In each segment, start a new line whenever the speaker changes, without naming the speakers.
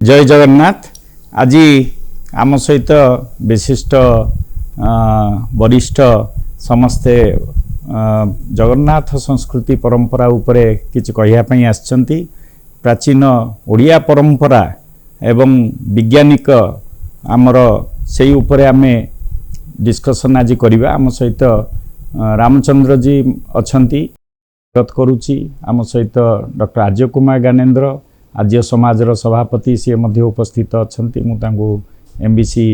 जय जगन्नाथ। आज आम सहित विशिष्ट वरिष्ठ समस्ते जगन्नाथ संस्कृति परंपरा उपरे किछि कहियापई आछंती। प्राचीन ओडिया परंपरा एवं वैज्ञानिक आमर सेई उपरे आमे डिस्कशन आज करिबा। आम सहित रामचंद्र जी अछंती, स्वागत करुछि। आम सहित डॉक्टर आर्य कुमार ज्ञानेन्द्र आर्य समाजर सभापति सी मध्य उपस्थित अछंती। मु तांको एमबीसी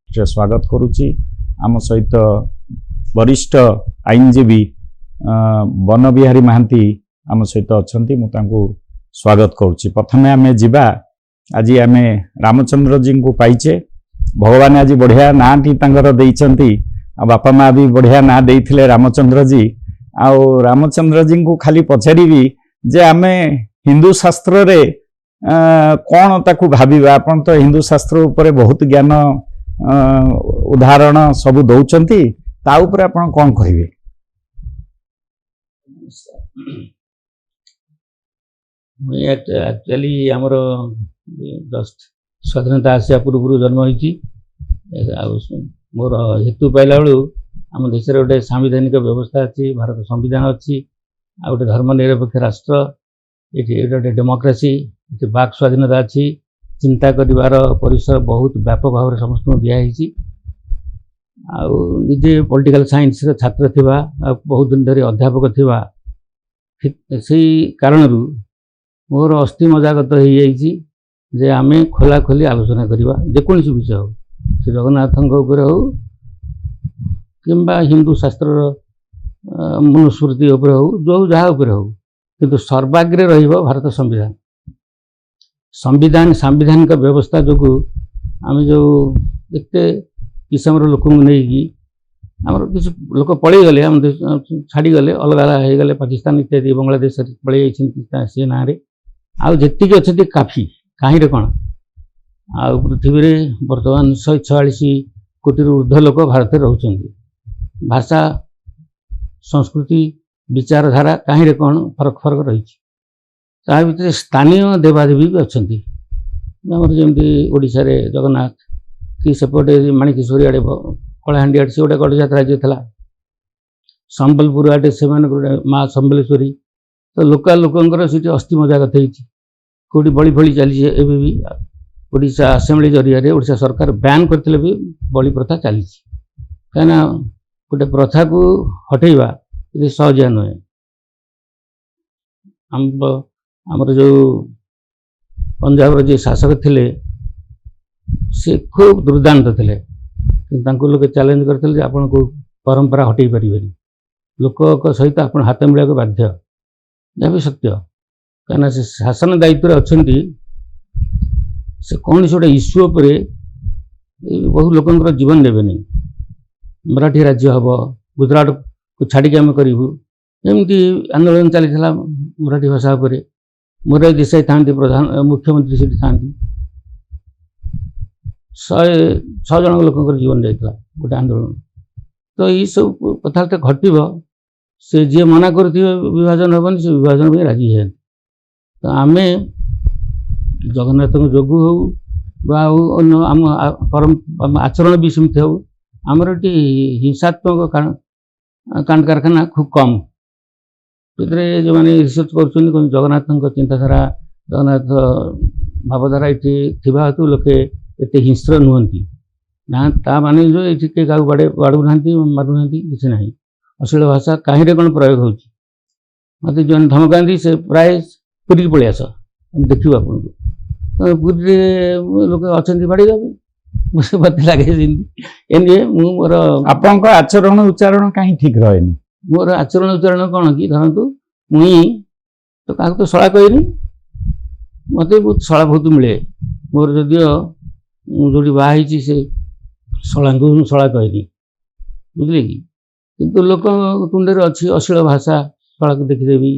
स्वागत करुछि। आम सहित वरिष्ठ आईनजीवी वन बिहारी महांती आम सहित अछंती। मु तांको स्वागत करुछि। प्रथमे आमे जिबा आज आमे रामचंद्र जी को पाइचे। भगवान आज बढ़िया नाटी तांकर देइचंती। बापा माँ भी बढ़िया ना देइथिले रामचंद्र जी। आउ रामचंद्र जी को खाली पचारिबी जे आमे हिंदू शास्त्र रे कौन ताकू भाविबा। आपण तो हिंदू शास्त्र उपरे बहुत ज्ञान उदाहरण सब दौचंती, ता उपरे आपण कौन कहिबे?
एक्चुअली आमर जस्ट स्वाधीनता आसिया पूर्व जन्म होती। मोर हेतु पाइला बेलू आम देश गोटे सांविधानिक व्यवस्था अच्छी, भारत संविधान अच्छी, आ गोटे धर्मनिरपेक्ष राष्ट्र, ये गोटे डेमोक्रेसी, ये वाक स्वाधीनता अच्छी, चिंता करिवार परिसर बहुत व्यापक भाव में समस्त दिखाई। निजे पॉलिटिकल साइंस छात्र थिबा, बहुत दिन धरी अध्यापक थिबा, से कारण मोर अस्थि मजागत हो जे आमे खोला खोली आलोचना करिबा। जेकोसी विषय हो, श्री जगन्नाथ हो किंबा हिंदू शास्त्र मनुस्मृति हो, जो जहाँ हो, किंतु सर्वाग्रे रहिबो भारत संविधान। संविधान सांविधानिक व्यवस्था जो आम जो एत किसम लोक नहीं आमर किसी लोक पलि गले, आम छाड़ी गले, अलग अलग हो गले, पाकिस्तान इत्यादि बांग्लादेश पलि सी ना आती अच्छे काफी कहीं कौन आ पृथ्वी में बर्तमान 146 कोटी ऊर्ध्व लोक भारत में रोचंती। भाषा संस्कृति विचारधारा कहीं कौन फरक फरक रही। ता भीतर स्थानीय देवादेवी भी अच्छा जमी ओडिशा रे जगन्नाथ कि सेपटे माणिकेश्वरी आड़े कलाहांडी आड़े से गोटे गड़जात राज्य था। संबलपुर आड़े से माँ संबलेश्वरी। तो लोकाल लोकंर सीटी अस्थि मजागत होटी बलि फली चली। एवं भी ओडिशा आसेम्बली जरिया ओडिशा सरकार बैन करते भी बलि प्रथा चली। कहीं गोटे प्रथा को हटेवा ये सहजिया नुहे। आमर जो पंजाब जी शासक थे से खूब दुर्दांत थे, लोग चैलेंज करते आपन को परंपरा हटई पारे लोक सहित आप हाथ मिला बाध्य। जहाँ भी सत्य कहीं से शासन दायित्व अच्छा से कौन से गोटे इश्यू पर बहु लोक जीवन देवे नहीं। मराठी राज्य हम गुजरात को छाड़ी आम करूँ एमती आंदोलन चली मराठी भाषा पर। मोरारी देसाई था प्रधान मुख्यमंत्री से था 106 जन लोक जीवन जाता गोटे आंदोलन। तो ये सब कथार्थ घट से जी मना कर विभाजन हेनी से विभाजन भी राजी है। तो आम जगन्नाथ जोगु हो आम आचरण भी सेमती हो। आमर ये हिंसात्मक कांड कारखाना खूब कम भीतर जो मैंने रिसर्च कर जगन्नाथ चिंताधारा जगन्नाथ भावधारा ये हेतु लोके एत हिंस्र नुहति ना। ता माने जो ये क्या बाड़ू ना मारू ना किसी ना। अश्लील भाषा कहीं कौन प्रयोग हो मत जो धमकाती से प्राय पुरी पलि आस देखो आपन को। पुरी लोक अच्छा बाड़ी मुझे मत लगे मोर
आपन आचरण उच्चारण कहीं ठीक रहे।
मोर आचरण उच्चारण कौन कि धरतु मुई तो क्या तो शला कहनी मत बहुत शला बहुत मिले। मोर जदिओ जो बाहरी से शला को शला कहनी बुझे कि किंतु लोक तुंडे अच्छी अश्लील भाषा शला को देखीदेवी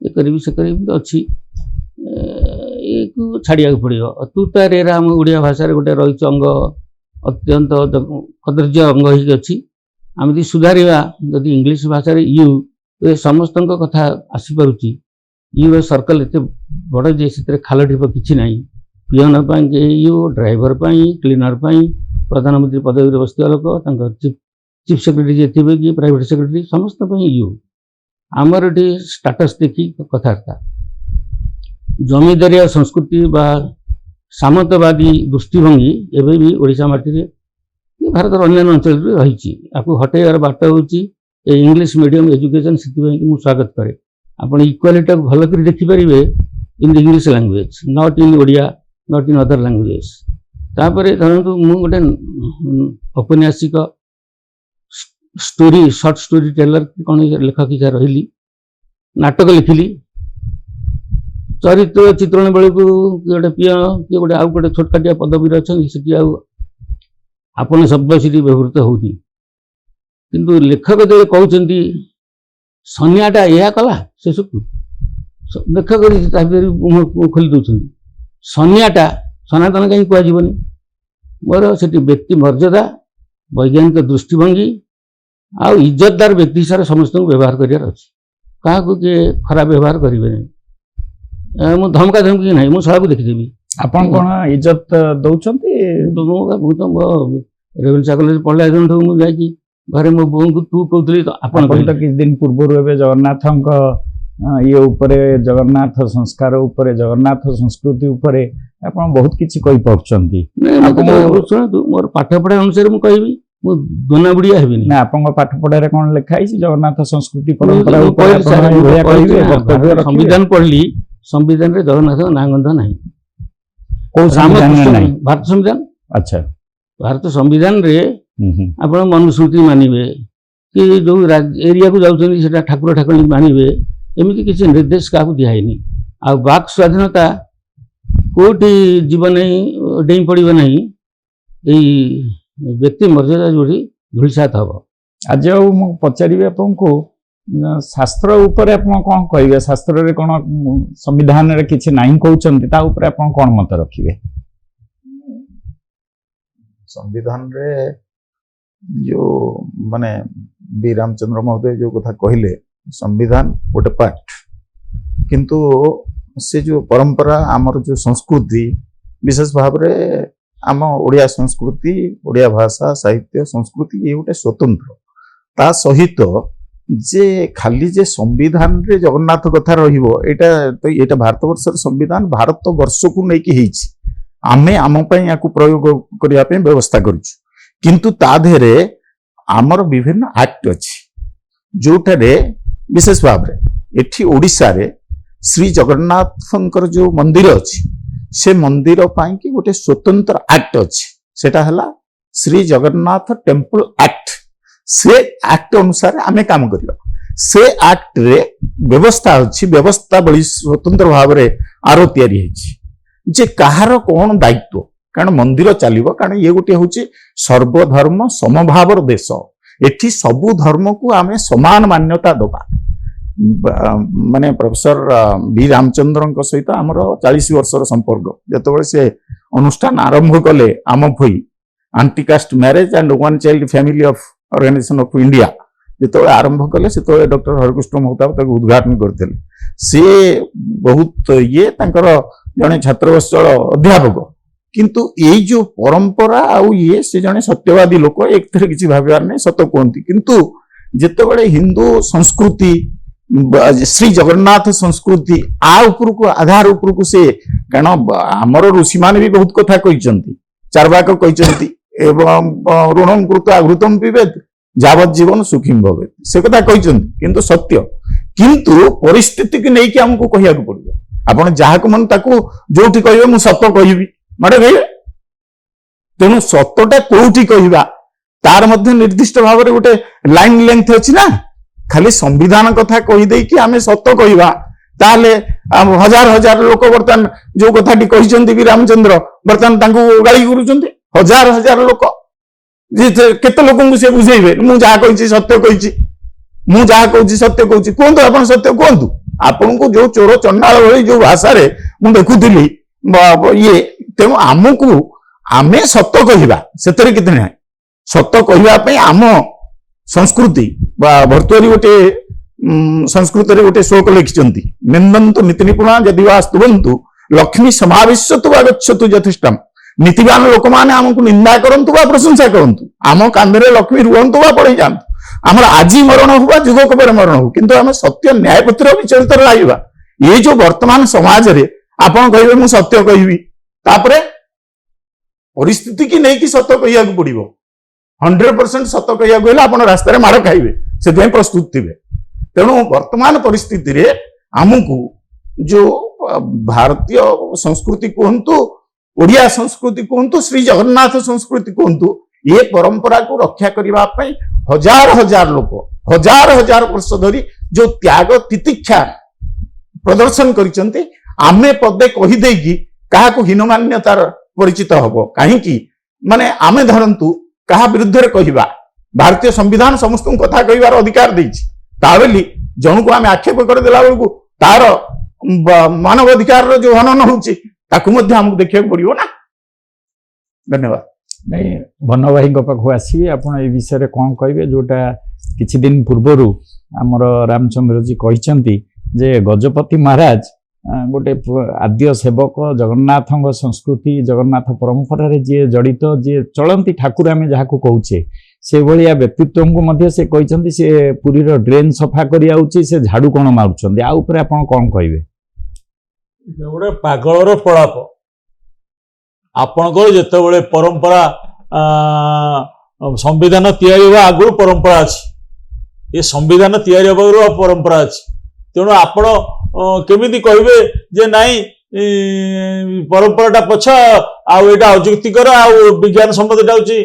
ये करी से करी अच्छी छाड़िया पड़ो। तू तार आम ओडिया भाषा गोटे रही अंग अत्यंत कदर्य अंग होगी। आम यदि सुधारिया जदि इंग्लिश भाषा यू तो समस्त कथा आसीपार यू सर्कल एत बड़ जे से खाल ढीप कि ना ପିଅନ ପାଇଁ ଏଇଓ, ଡ୍ରାଇଭର ପାଇଁ, କ୍ଲିନର ପାଇଁ, ପ୍ରଧାନମନ୍ତ୍ରୀ ପଦବୀରେ ବସିଥିବା ଲୋକ, ତାଙ୍କ ଚିଫ୍ ସେକ୍ରେଟାରୀ ଯିଏ ଥିବେ କି ପ୍ରାଇଭେଟ୍ ସେକ୍ରେଟାରୀ, ସମସ୍ତ ପାଇଁ ଇଓ। ଆମର ଏଠି ଷ୍ଟାଟସ୍ ଦେଖି କଥାବାର୍ତ୍ତା। ଜମିଦାରିଆ ସଂସ୍କୃତି ବା ସାମନ୍ତବାଦୀ ଦୃଷ୍ଟିଭଙ୍ଗୀ ଏବେ ବି ଓଡ଼ିଶା ମାଟିରେ ଭାରତର ଅନ୍ୟାନ୍ୟ ଅଞ୍ଚଳରେ ରହିଛି। ଆକୁ ହଟେଇବାର ବାଟ ହେଉଛି ଏ ଇଂଲିଶ ମିଡ଼ିୟମ ଏଜୁକେସନ୍। ସେଥିପାଇଁ ମୁଁ ସ୍ୱାଗତ କରେ। ଆପଣ ଇକ୍ୱାଲିଟିଟାକୁ ଭଲ କରି ଦେଖିପାରିବେ in the English language, not in Odia, not in other language. ତାପରେ ଧରନ୍ତୁ ମୁଁ ଗୋଟେ ଔପନ୍ୟାସିକ, ଷ୍ଟୋରି, ସର୍ଟ ଷ୍ଟୋରି ଟେଲର କ'ଣ ଲେଖକ ହିସାବରେ ରହିଲି, ନାଟକ ଲେଖିଲି, ଚରିତ୍ର ଚିତ୍ରଣ ବେଳକୁ କିଏ ଗୋଟେ ପିଅନ, କିଏ ଗୋଟେ ଆଉ ଗୋଟେ ଛୋଟକାଟିଆ ପଦବୀରେ ଅଛନ୍ତି, ସେଠି ଆଉ ଆପଣ ଶବ୍ଦ ସେଠି ବ୍ୟବହୃତ ହେଉନି। କିନ୍ତୁ ଲେଖକ ଯେତେବେଳେ କହୁଛନ୍ତି ସନିଆଟା ଏହା କଲା, ଶେଷକୁ ଲେଖକ ତା ଭିତରେ ଖୋଲି ଦେଉଛନ୍ତି। ସନିଆଟା ସନାତନ କାହିଁକି କୁହାଯିବନି? ମୋର ସେଠି ବ୍ୟକ୍ତି ମର୍ଯ୍ୟାଦା, ବୈଜ୍ଞାନିକ ଦୃଷ୍ଟିଭଙ୍ଗୀ ଆଉ ଇଜ୍ଜତଦାର ବ୍ୟକ୍ତି ହିସାବରେ ସମସ୍ତଙ୍କୁ ବ୍ୟବହାର କରିବାର ଅଛି। କାହାକୁ କିଏ ଖରାପ ବ୍ୟବହାର କରିବେନି। ମୁଁ ଧମକା ଧମକି ନାହିଁ, ମୁଁ ସଳାକୁ ଦେଖିଦେବି।
ଆପଣ କ'ଣ ଇଜ୍ଜତ ଦଉଛନ୍ତି?
ମୁଁ ତ ମୋ ରେଭେନ୍ସା କଲେଜ ପଢ଼ିଲା ଦିନଠୁ ମୁଁ ଯାଇକି ଘରେ ମୋ ବୋଉଙ୍କୁ ତୁ କହୁଥିଲି, ଆପଣ
ତ କିଛି ଦିନ ପୂର୍ବରୁ ଏବେ ଜଗନ୍ନାଥଙ୍କ ଇଏ ଉପରେ, ଜଗନ୍ନାଥ ସଂସ୍କାର ଉପରେ, ଜଗନ୍ନାଥ ସଂସ୍କୃତି ଉପରେ ଆପଣ ବହୁତ କିଛି କହିପାରୁଛନ୍ତି।
ଶୁଣନ୍ତୁ, ମୋର ପାଠ ପଢ଼ା ଅନୁସାରେ ମୁଁ କହିବି, ମୁଁ ଦୋନା ବୁଡ଼ିଆ ହେବିନି।
ନା, ଆପଣଙ୍କ ପାଠ ପଢ଼ାରେ କ'ଣ ଲେଖା ହେଇଛି ଜଗନ୍ନାଥ ସଂସ୍କୃତି ପରମ୍ପରା?
ସମ୍ବିଧାନ ପଢ଼ିଲି, ସମ୍ବିଧାନରେ ଜଗନ୍ନାଥଙ୍କ ନାଁ ଗନ୍ଧ ନାହିଁ।
କୋଉ ସମ୍ବିଧାନରେ ନାହିଁ?
ଭାରତ ସମ୍ବିଧାନ।
ଆଚ୍ଛା।
ଭାରତ ସମ୍ବିଧାନରେ ଆପଣ ମନୁସ୍ମୃତି ମାନିବେ କି ଯୋଉ ଏରିଆକୁ ଯାଉଛନ୍ତି ସେଟା ଠାକୁର ଠାକୁରାଣୀ ମାନିବେ, ଏମିତି କିଛି ନିର୍ଦ୍ଦେଶ କାହାକୁ ଦିଆହେଇନି। ଆଉ ବାକ୍ ସ୍ୱାଧୀନତା କୋଉଠି ଯିବ ନାହିଁ, ଡେଇଁ ପଡ଼ିବ ନାହିଁ। ଏଇ ବ୍ୟକ୍ତି ମର୍ଯ୍ୟାଦା ଯୋଉଠି ଧୂଳିସାତ ହବ।
ଆଜି ଆଉ ମୁଁ ପଚାରିବି ଆପଣଙ୍କୁ, ଶାସ୍ତ୍ର ଉପରେ ଆପଣ କ'ଣ କହିବେ? ଶାସ୍ତ୍ରରେ କ'ଣ ସମ୍ବିଧାନରେ କିଛି ନାହିଁ କହୁଛନ୍ତି, ତା ଉପରେ ଆପଣ କ'ଣ ମତ ରଖିବେ?
ସମ୍ବିଧାନରେ ଯୋଉ ମାନେ ବି ରାମଚନ୍ଦ୍ର ମହୋଦୟ ଯୋଉ କଥା କହିଲେ, ସମ୍ବିଧାନ ଗୋଟେ ପାର୍ଟ, କିନ୍ତୁ ସେ ଯୋଉ ପରମ୍ପରା, ଆମର ଯୋଉ ସଂସ୍କୃତି, ବିଶେଷ ଭାବରେ ଆମ ଓଡ଼ିଆ ସଂସ୍କୃତି, ଓଡ଼ିଆ ଭାଷା, ସାହିତ୍ୟ, ସଂସ୍କୃତି, ଇଏ ଗୋଟେ ସ୍ୱତନ୍ତ୍ର। ତା ସହିତ ଯେ ଖାଲି ଯେ ସମ୍ବିଧାନରେ ଜଗନ୍ନାଥ କଥା ରହିବ, ଏଇଟା ଭାରତବର୍ଷର ସମ୍ବିଧାନ ଭାରତ ବର୍ଷକୁ ନେଇକି ହେଇଛି। ଆମେ ଆମ ପାଇଁ ୟାକୁ ପ୍ରୟୋଗ କରିବା ପାଇଁ ବ୍ୟବସ୍ଥା କରିଛୁ। କିନ୍ତୁ ତା ଦେହରେ ଆମର ବିଭିନ୍ନ ଆକ୍ଟ ଅଛି, ଯୋଉଟାରେ ବିଶେଷ ଭାବରେ ଏଠି ଓଡ଼ିଶାରେ ଶ୍ରୀ ଜଗନ୍ନାଥଙ୍କର ଯୋଉ ମନ୍ଦିର ଅଛି, ସେ ମନ୍ଦିର ପାଇଁ କି ଗୋଟେ ସ୍ୱତନ୍ତ୍ର ଆକ୍ଟ ଅଛି। ସେଟା ହେଲା ଶ୍ରୀ ଜଗନ୍ନାଥ ଟେମ୍ପଲ ଆକ୍ଟ। ସେ ଆକ୍ଟ ଅନୁସାରେ ଆମେ କାମ କରିବା। ସେ ଆକ୍ଟରେ ବ୍ୟବସ୍ଥା ଅଛି, ବ୍ୟବସ୍ଥାବଳୀ ସ୍ୱତନ୍ତ୍ର ଭାବରେ ଆର ତିଆରି ହେଇଛି ଯେ କାହାର କ'ଣ ଦାୟିତ୍ୱ। କାରଣ ମନ୍ଦିର ଚାଲିବ, କାରଣ ଇଏ ଗୋଟେ ହଉଛି ସର୍ବଧର୍ମ ସମଭାବର ଦେଶ। ଏଠି ସବୁ ଧର୍ମକୁ ଆମେ ସମାନ ମାନ୍ୟତା ଦେବା। ମାନେ ପ୍ରଫେସର ବି ରାମଚନ୍ଦ୍ରଙ୍କ ସହିତ ଆମର 40 ବର୍ଷର ସମ୍ପର୍କ। ଯେତେବେଳେ ସେ ଅନୁଷ୍ଠାନ ଆରମ୍ଭ କଲେ ଆମ Bhoi anticaste marriage and one child family of organisation of India ଯେତେବେଳେ ଆରମ୍ଭ କଲେ, ସେତେବେଳେ ଡକ୍ଟର ହରକୃଷ୍ଣ ମହତାବ ତାକୁ ଉଦ୍ଘାଟନ କରିଥିଲେ। ସିଏ ବହୁତ ତାଙ୍କର ଜଣେ ଛାତ୍ରବତ୍ସଳ ଅଧ୍ୟାପକ। କିନ୍ତୁ ଏଇ ଯୋଉ ପରମ୍ପରା ଆଉ ସେ ଜଣେ ସତ୍ୟବାଦୀ ଲୋକ, ଏଥିରେ କିଛି ଭାବିବାର ନାହିଁ, ସତ କୁହନ୍ତି। କିନ୍ତୁ ଯେତେବେଳେ ହିନ୍ଦୁ ସଂସ୍କୃତି, ଶ୍ରୀ ଜଗନ୍ନାଥ ସଂସ୍କୃତି ଉପରକୁ, ଆଧାର ଉପରକୁ କାରଣ ଆମର ଋଷିମାନେ ବି ବହୁତ କଥା କହିଛନ୍ତି, ଚାର୍ବାକ କହିଛନ୍ତି, ଏବଂ ଋଣଂ କୃତ ଆଘୃତଂ ପିବେତ୍ ଯାବତ୍ ଜୀବନ ସୁଖୀ ଭବେତ୍, ସେ କଥା କହିଛନ୍ତି। କିନ୍ତୁ ସତ୍ୟ, କିନ୍ତୁ ପରିସ୍ଥିତିକୁ ନେଇକି ଆମକୁ କହିବାକୁ ପଡିବ। ଆପଣ ଯାହାକୁ ମନ ତାକୁ ଯୋଉଠି କହିବେ ମୁଁ ସତ କହିବି, ମାଡ ଖାଇବେ। ତେଣୁ ସତଟା କୋଉଠି କହିବା, ତାର ମଧ୍ୟ ନିର୍ଦ୍ଦିଷ୍ଟ ଭାବରେ ଗୋଟେ ଲାଇନ ଲେନ୍ଥ ଅଛି ନା। ଖାଲି ସମ୍ବିଧାନ କଥା କହିଦେଇକି ଆମେ ସତ କହିବା, ତାହେଲେ ହଜାର ହଜାର ଲୋକ ବର୍ତ୍ତମାନ ଯୋଉ କଥାଟି କହିଛନ୍ତି ବି ରାମଚନ୍ଦ୍ର, ବର୍ତ୍ତମାନ ତାଙ୍କୁ ଗାଳି କରୁଛନ୍ତି। ହଜାର ହଜାର ଲୋକ, କେତେ ଲୋକଙ୍କୁ ସେ ବୁଝେଇବେ? ମୁଁ ଯାହା କହିଛି ସତ୍ୟ କହିଛି, ମୁଁ ଯାହା କହୁଛି ସତ୍ୟ କହୁଛି। କୁହନ୍ତୁ, ଆପଣ ସତ୍ୟ କୁହନ୍ତୁ। ଆପଣଙ୍କୁ ଯୋଉ ଚୋର ଚଣ୍ଡାଳ ଭଳି ଯୋଉ ଭାଷାରେ ମୁଁ ଦେଖୁଥିଲି ତେଣୁ ଆମେ ସତ କହିବା, ସେଥିରେ କିଛି ନାହିଁ। ସତ କହିବା ପାଇଁ ଆମ ସଂସ୍କୃତି ବା ଭର୍ତ୍ତୁଆରୀ ଗୋଟେ ସଂସ୍କୃତରେ ଗୋଟେ ଶ୍ଲୋକ ଲେଖିଛନ୍ତି, ନିନ୍ଦନ୍ତୁ ନୀତି ନିପୁଣା ଯଦି ବା ସ୍ତୁବନ୍ତୁ लक्ष्मी समाविश्यतु वा गच्छतु यथेष्टम नीतिवान लोक मैंने आमको निंदा करंतु वा प्रशंसा करंतु आम कांधरे लक्ष्मी रुहंतु वा पड़े जातु आमर आज मरण हुआ जुगक पर मरण हो किंतु आम सत्य न्याय पत्र विचलित रहिबा ये जो वर्तमान समाज रे आपण कहिबे मु सत्य कहिबी तापरे परिस्थिति की नहीं कि सत्य कहिया को पड़िबो 100% सत्य कहिया को आपण रास्ता रे मार खाइबे से प्रस्तुत थिबे तेणु वर्तमान परिस्थिति रे आमको जो भारतीय संस्कृति कहतु ओडिया संस्कृति कहतु श्री जगन्नाथ संस्कृति कहतु ये परंपरा को रक्षा करने हजार हजार लोक हजार हजार वर्ष धरी जो त्याग तितिक्षा प्रदर्शन करिसंते आमे पदे कहीदे कि क्या हीनमान्यतार परिचित हब कहीं माने आमे धरंतु कहा विरुद्ध रे कहिबा भारतीय संविधान समस्त कथा कहिबार अधिकार देछि ताबेली जन को आम आक्षेप करदेला बेलू तार मानवाधिकार जो हनन होउछि ताकू मध्य हमको देखिया पड़िबो ना। धन्यवाद।
नहीं भन भाई पाखु आसबि आपन ए विषय कौन कहे जोटा किछि दिन पूर्वर आमर रामचंद्र जी कहिसंती जे गजपति महाराज गोटे आद्य सेवक जगन्नाथ संस्कृति जगन्नाथ परंपरा रे जे जड़ित जे चलती ठाकुर आम जहाँ कहूचे से भाया व्यक्तित्व को मध्य से कहते से पुरी ड्रेन सफा कर से झाड़ू कौन मारुंट आ ऊपर आप कौन कहे
गोटे पागलर प्रलाप आपणकर जितेबाला परंपरा संविधान तैयारी आगु परंपरा अच्छी ये संविधान तैयारी परंपरा अच्छी तेणु आपण केमिति कहिबे जे नाई परंपराटा पछ आउटा अजुक्तिकर आ विज्ञान सम्मतटा होची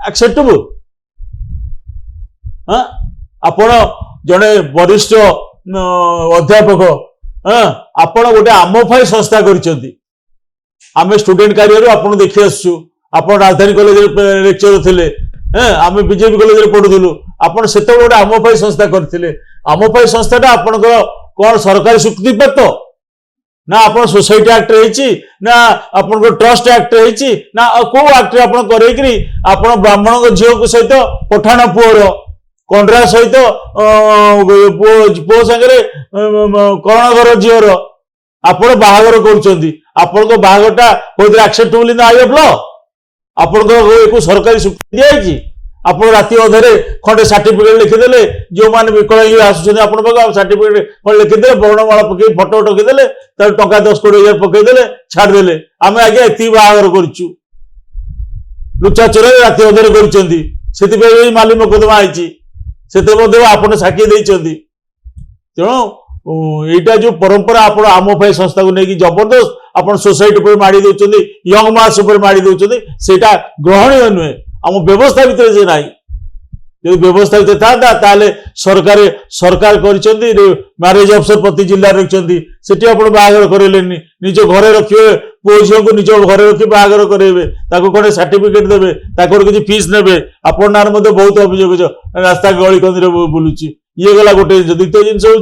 एक्सेप्टेबल हाँ आपण जड़े वरिष्ठ अध्यापक हाँ आपण गोटे आमफाई संस्था करिसेंती आमे स्टूडेंट कार्य आपण देखि आसु आपण राजधानी कॉलेज लेक्चर थिले हाँ आमे बीजेपी कॉलेज पढ़ुलु आपण सेते गोटे आमफाई संस्था करथिले आमफाई संस्थाटा आपणकर कौन सरकारी स्वीकृति प्राप्त ना आपण सोसाइटी एक्ट रही ना आपण ट्रस्ट एक्ट रही ना को एक्ट आपण करेकरी आपण ब्राह्मण झील को सहित पठाण पुअर कंड्रा सहित पुओ सागरे कर्ण घर झीर आपण बाहागर करुचंती आपण बाहागरटा कोइदे acceptable in the eye of law आपण सरकारी स्वीकृति दिया आप राति अधे खंडे सर्टिफिकेट लिखिदे जो मैंने विकल आस सर्टिफिकेट लिखिदे वर्णमाला पकई फटो टकीदे टंका 10-20 पकईदे छाड़दे आम आज्ञा ये बाहर करुचु लुचा चोर राति अधे कर माली मोकदमा आई आप साक्षी देते तेणु यहाँ जो परंपरा आप आमफाई संस्था को लेकिन जबरदस्त आप सोसाइटी पर माड़ी दौरान यंग मास माड़ी दौरान से ग्रहणीय नुहे आम व्यवस्था भितर से नाई जो व्यवस्था भितर था सरकार मैरेज अफसर प्रति जिले रखिंट से बाहर करें निज घरे रखिए पुओ झील को निज घरे रखी बाहर करेंगे कौन सर्टिफिकेट देवे किसी फीस ने आप बहुत अभियोग रास्ता गली कंदी बुलूची ये गला गोटे द्वितीय जिनस हूँ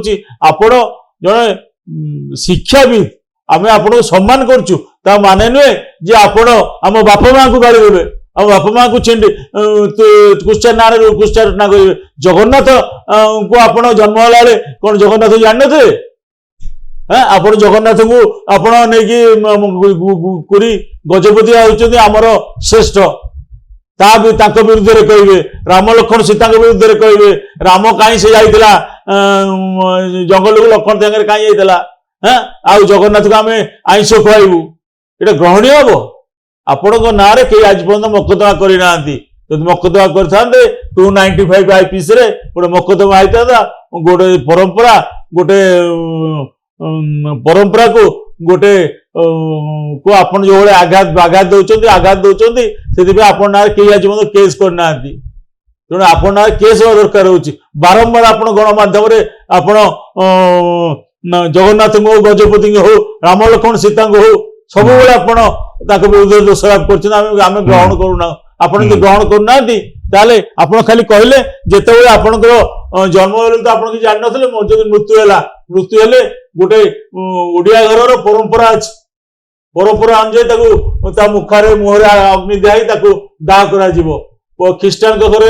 जड़े शिक्षाविद आम आपको सम्मान करुँ माने नुहे जे आपण आम बापा माँ को गाड़ी देवे आ बापा माँ को छिंडी कुश्चा ना कुश्चा करेंगे जगन्नाथ को आप जन्म है कौन जगन्नाथ जान थे हाँ आप जगन्नाथ को आपण नहीं गजपति होती आमर श्रेष्ठ विरुद्ध में कहे राम लक्ष्मण सीता विरुद्ध में कहे राम कहीं से जाइला जंगल को लक्ष्मण सागर कहीं जाइला हाँ आ जगन्नाथ को आम आईष खुआबू ये ग्रहणीय हम आपण ना कई आज पर्यटन मकदमा करना जब मकदमा करते 295 आईपीसी रे गोटे मकदमा होता गोटे परंपरा को गोटे को आपण जो आघात दौरान से आप कई आज केस करना तेणु आप केस हवा दरकार हो बारंबार आप गणमाध्यम आप जगन्नाथ हो गजपति हो राम लक्ष्मण सीता हो सब बेले आप विरुद्ध दोषारोप कर ग्रहण करूना आप ग्रहण करना आप खाली कहले जिते आपंकर जन्म बेले तो आप जान ना मोर जो मृत्यु हेले गोटे ओडिया घर परंपरा अच्छी परंपरा अनुजाई मुखारे मुहर अग्नि दिखाई दाह कर ख्रीटान घर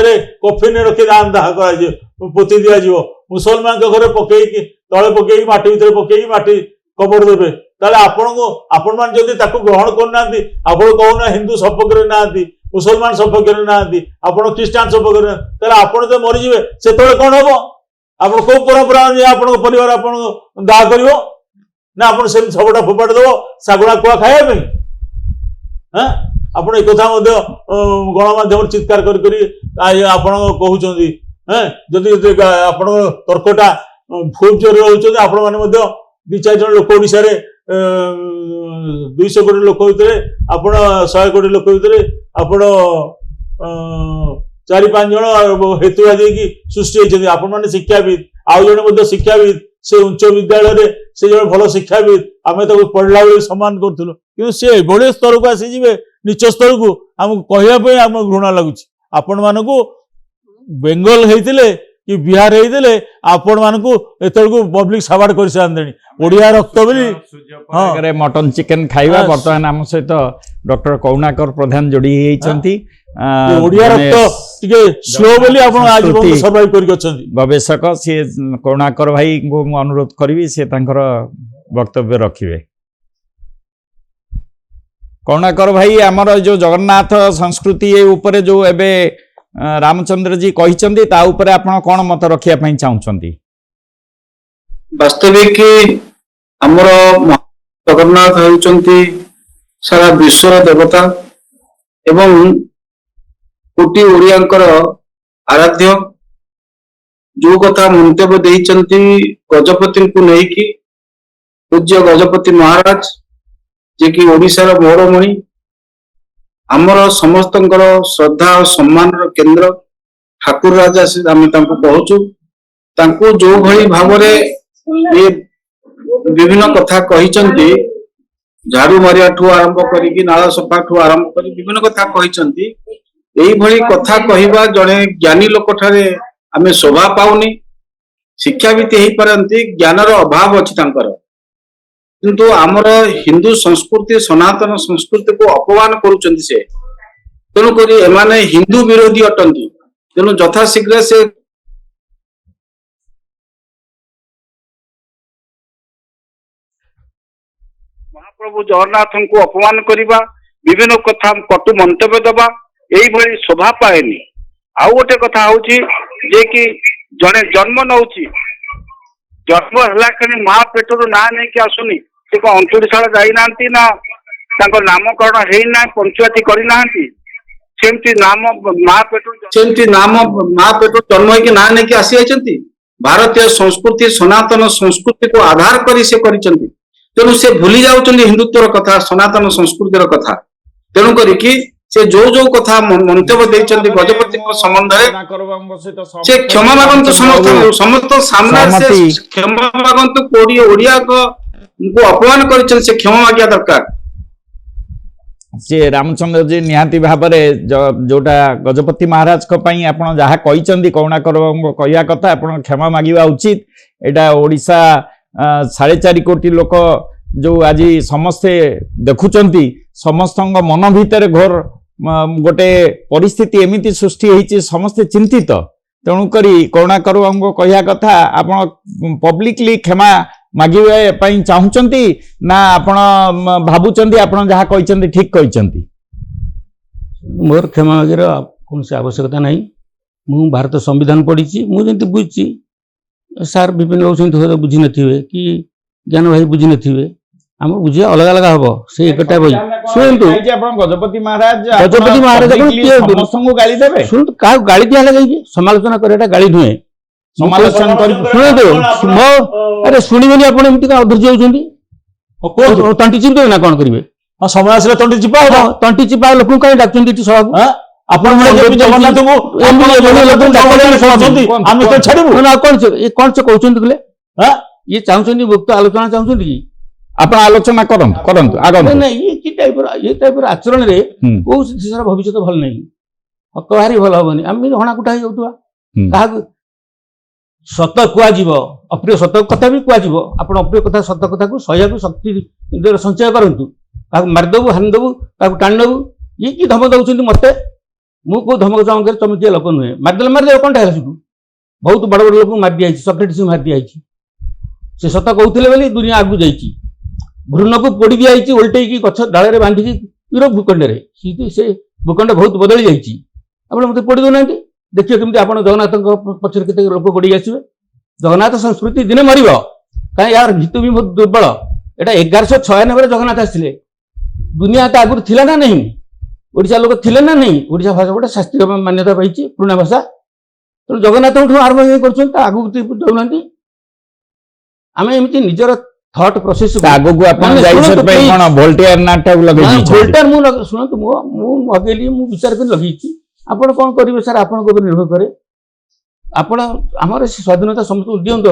कफिन रखी दाह कर पोती दि मुसलमान घर पकईकि तले पकईकि माटी भर पकईकि माटी खबर देवे ताले आपण मान जदि ताको ग्रहण करनांती आपण कहूना हिंदू सपक्ष नांती मुसलमान सपक्ष नांती आपण ख्रीस्टान सपक्ष ताले आपण तो मरि जिवे सेतोले कोन हबो आपण को परंपरा जे आपण परिवार आपण दाह करिवो ना आपण से सबटा फोपाड़ देबो सागुणा कुआ खाया पे हां आपण ए कथा मध्ये गणमाध्यम चित्कार करी करी आपण कहउचंदी हां जदि आपण तर्कटा खूब जोर रहउचंदी आपण माने मध्ये 2-4 जन लोक ओडिसा रे 200 कोटी लोक भितर आपण 100 कोटी लोक भितर आपण 4-5 जन हेतुवादी की सृष्टि होइछंदी आपण माने शिक्षाविद आउ जने मध्ये शिक्षाविद से उच्च विद्यालय रे से जन भलो शिक्षाविद आमे तो पढ़ला बेले सम्मान करथुलो कि से बड़े स्तर को आसी जिवे नीच स्तर को हम कहया पे हम घृणा लागुची आपण मानकू बेंगल हेतिले कि बिहार हेतिले आपण मानकू एतळकू पब्लिक सवार्ड कर सानदेनी ओडिया रक्त बोली
हाँ मटन चिकेन खाइबा वर्तमान आम सहित डॉक्टर करुणाकर प्रधान जोड़ी होइछंती
ओडिया रक्त टिके स्लो बोली आपण आज सर्वाइव करि अछंती
गवेषक से करुणाकर भाई को मु अनुरोध करबी से तांकर वक्तव्य रखिबे। करुणाकर भाई आमर जो जगन्नाथ संस्कृति ए ऊपर जो एबे रामचंद्र जी कहिचंती ता ऊपर आपण कोन मत रखिया पई चाहुचंती।
वास्तविक आमर जगन्नाथ होउचंती सारा विश्वर देवता एवं कोटी ओडियांकर आराध्य जो कथा मंतव्य देइचंती गजपति को नहीं कि पूज्य गजपति महाराज जे कि ओडिशार मौरमणि आमर समस्तंकर श्रद्धा और सम्मान केंद्र ठाकुर राजा से आम कहूचु तांको जो भली भावरे ये विभिन्न कथा कहिचंती झाड़ू मारिया ठू आरंभ करी नाला सफा ठू आरंभ करी विभिन्न कथा कहिचंती एई भली कथा कहिबा जने ज्ञानी लोक ठारे आमे शोभा पाउनी शिक्षावित हेई परंती ज्ञानर अभाव अछि तांकर किंतु आमर हिंदू संस्कृति सनातन संस्कृति को अपमान करूचंती से तेणु करी एमाने हिंदू विरोधी अटंती तेणु यथाशीघ्र से महाप्रभु जगन्नाथ को अपमान करवा विभिन्न कथा कटु मंतव्य दबा यही भली शोभा पाएनी आउ गोटे कथा होची जे कि जने जन्म नौची जन्म हला कने मां पेटरो ना नै कि आसुनी से को अंतुरिशाला जाई नांती ना तांको नामकरण हेई ना पंचायती करि नांती सेमती नाम मां पेटरो जन्म है कि ना नै कि आसी आइचंती भारतीय संस्कृति सनातन संस्कृति को आधार करी से करिचंती तेणु से भूली जाउचंदी हिंदुत्वर कथा सनातन संस्कृतिर कथा तेणु करी कि से जो जो कथा मंतव्य देइचंदी गजपति संबंध से क्षमा मागंतु समस्त सामने से क्षमा मागंतु कोडी ओडिया को अपमान करिचन से क्षमा मागिया दरकार।
से रामचंद्र जी निहाती भाबरे जोटा गजपति महाराज को पई आपण जहा कहिचंदी करुणाकर कहिया कथा आपण क्षमा मागिबा उचित एटा ओडिसा 4.5 कोटी लोक जो आज समस्ते देखुचंती समस्त मन भितर घोर गोटे परिस्थिति एमिति सृष्टि होती समस्ते चिंतित तेणुक करुणाकर कहिया कथा आपण पब्लिकली क्षमा मागिबा चाहूचंती ना आपण भाबुचंती आपण जहा कहिचंती ठीक कहिचंती।
मोर क्षमा मागिर कौन से आवश्यकता नहीं मु भारत संविधान पढ़ी मु जंती बुझी सार विपिन लोग बुझी नथिबे कि ज्ञान भाई बुझी नथिबे हम बुझिया अलग अलग हम से एकटा भाई सुनतु
गजपति महाराज
समस्त
गाली देबे
सुनतु का गाली दिया लगे समालोचना करेटा गाली नुहे
समालोचना कर
सुनतु अरे सुनिबेनी आपण एमती का अधैर्य होउचंदी को तंटी चिपे ना कोन करिवे
समय आसले तंटी चिपा हो
तंटी चिपा लोक काई डाकचंदी टी सभा
आपण माने जगन्नाथ को हम तो छाड़बू
ना कोन से कहउचंदी गले हां ये चाहउचंदी मुक्त आलोचना चाहउचंदी कि
आप आलोचना करंतु आगम
नहीं ये टाइप आचरण रे को शिक्षार भविष्य भल नहीं हक भारी भल हबनी आम हणा कुटा हो जाउतवा काहा सत कुआ जीव अप्रिय सत कथा भी कुआ जीव आपण अप्रिय कथा सत कथा को सहया को शक्ति संचय करंतु काहा मारदेबु हानदेबु काहा टाणदेबु ये की धमक दउचंदी मते मु को धमक चाहूँ कर चमकिया लोक नुहे मारदे कौन टा सेठू बहुत बड़ बड़ लोक मार दिया सक्रेटिस मार दिया से सत कहते दुनिया आगू जाइए ଘୃଣ୍ଣକୁ ପୋଡ଼ି ଦିଆଯାଇଛି ଓଲଟେଇକି ଗଛ ଡାଳରେ ବାନ୍ଧିକି ୟୁରୋପ ଭୂଖଣ୍ଡରେ ସେ ଭୂଖଣ୍ଡ ବହୁତ ବଦଳି ଯାଇଛି। ଆପଣ ମୋତେ ପୋଡ଼ି ଦେଉନାହାନ୍ତି, ଦେଖିବେ କେମିତି ଆପଣ ଜଗନ୍ନାଥଙ୍କ ପଛରେ କେତେ ଲୋକ ଗୋଡ଼େଇ ଆସିବେ। ଜଗନ୍ନାଥ ସଂସ୍କୃତି ଦିନେ ମରିବ, କାହିଁ ୟାର ଭିତ୍ତିଭୂମି ବହୁତ ଦୁର୍ବଳ। ଏଇଟା 1196ରେ ଜଗନ୍ନାଥ ଆସିଥିଲେ, ଦୁନିଆ ତା ଆଗରୁ ଥିଲା ନା ନାହିଁ? ଓଡ଼ିଶା ଲୋକ ଥିଲେ ନା ନାହିଁ? ଓଡ଼ିଶା ଭାଷା ଗୋଟେ ଶାସ୍ତ୍ରୀୟ ମାନ୍ୟତା ପାଇଛି, ପୁରୁଣା ଭାଷା। ତେଣୁ ଜଗନ୍ନାଥଙ୍କଠୁ ଆରମ୍ଭ କରୁଛନ୍ତି, ତା ଆଗକୁ ଯାଉନାହାନ୍ତି। ଆମେ ଏମିତି ନିଜର ଥଟ୍ ପ୍ରୋସେସ
ଆଗକୁ ଆପଣ ଯାଇଛନ୍ତି ପାଇଁ କଣ ଭୋଲ୍ଟେୟାର ନାଁଟାକୁ ଲଗେଇ ଦେଇଛନ୍ତି?
ଭୋଲ୍ଟେୟାର ମୁଁ ଶୁଣନ୍ତୁ, ମୁଁ ଲଗେଇଲି, ମୁଁ ବିଚାର କରି ଲଗେଇଛି। ଆପଣ କଣ କରିବେ ସାର୍, ଆପଣଙ୍କ ଉପରେ ନିର୍ଭର କରେ। ଆପଣ ଆମର ସେ ସ୍ୱାଧୀନତା ସମସ୍ତଙ୍କୁ ଦିଅନ୍ତୁ।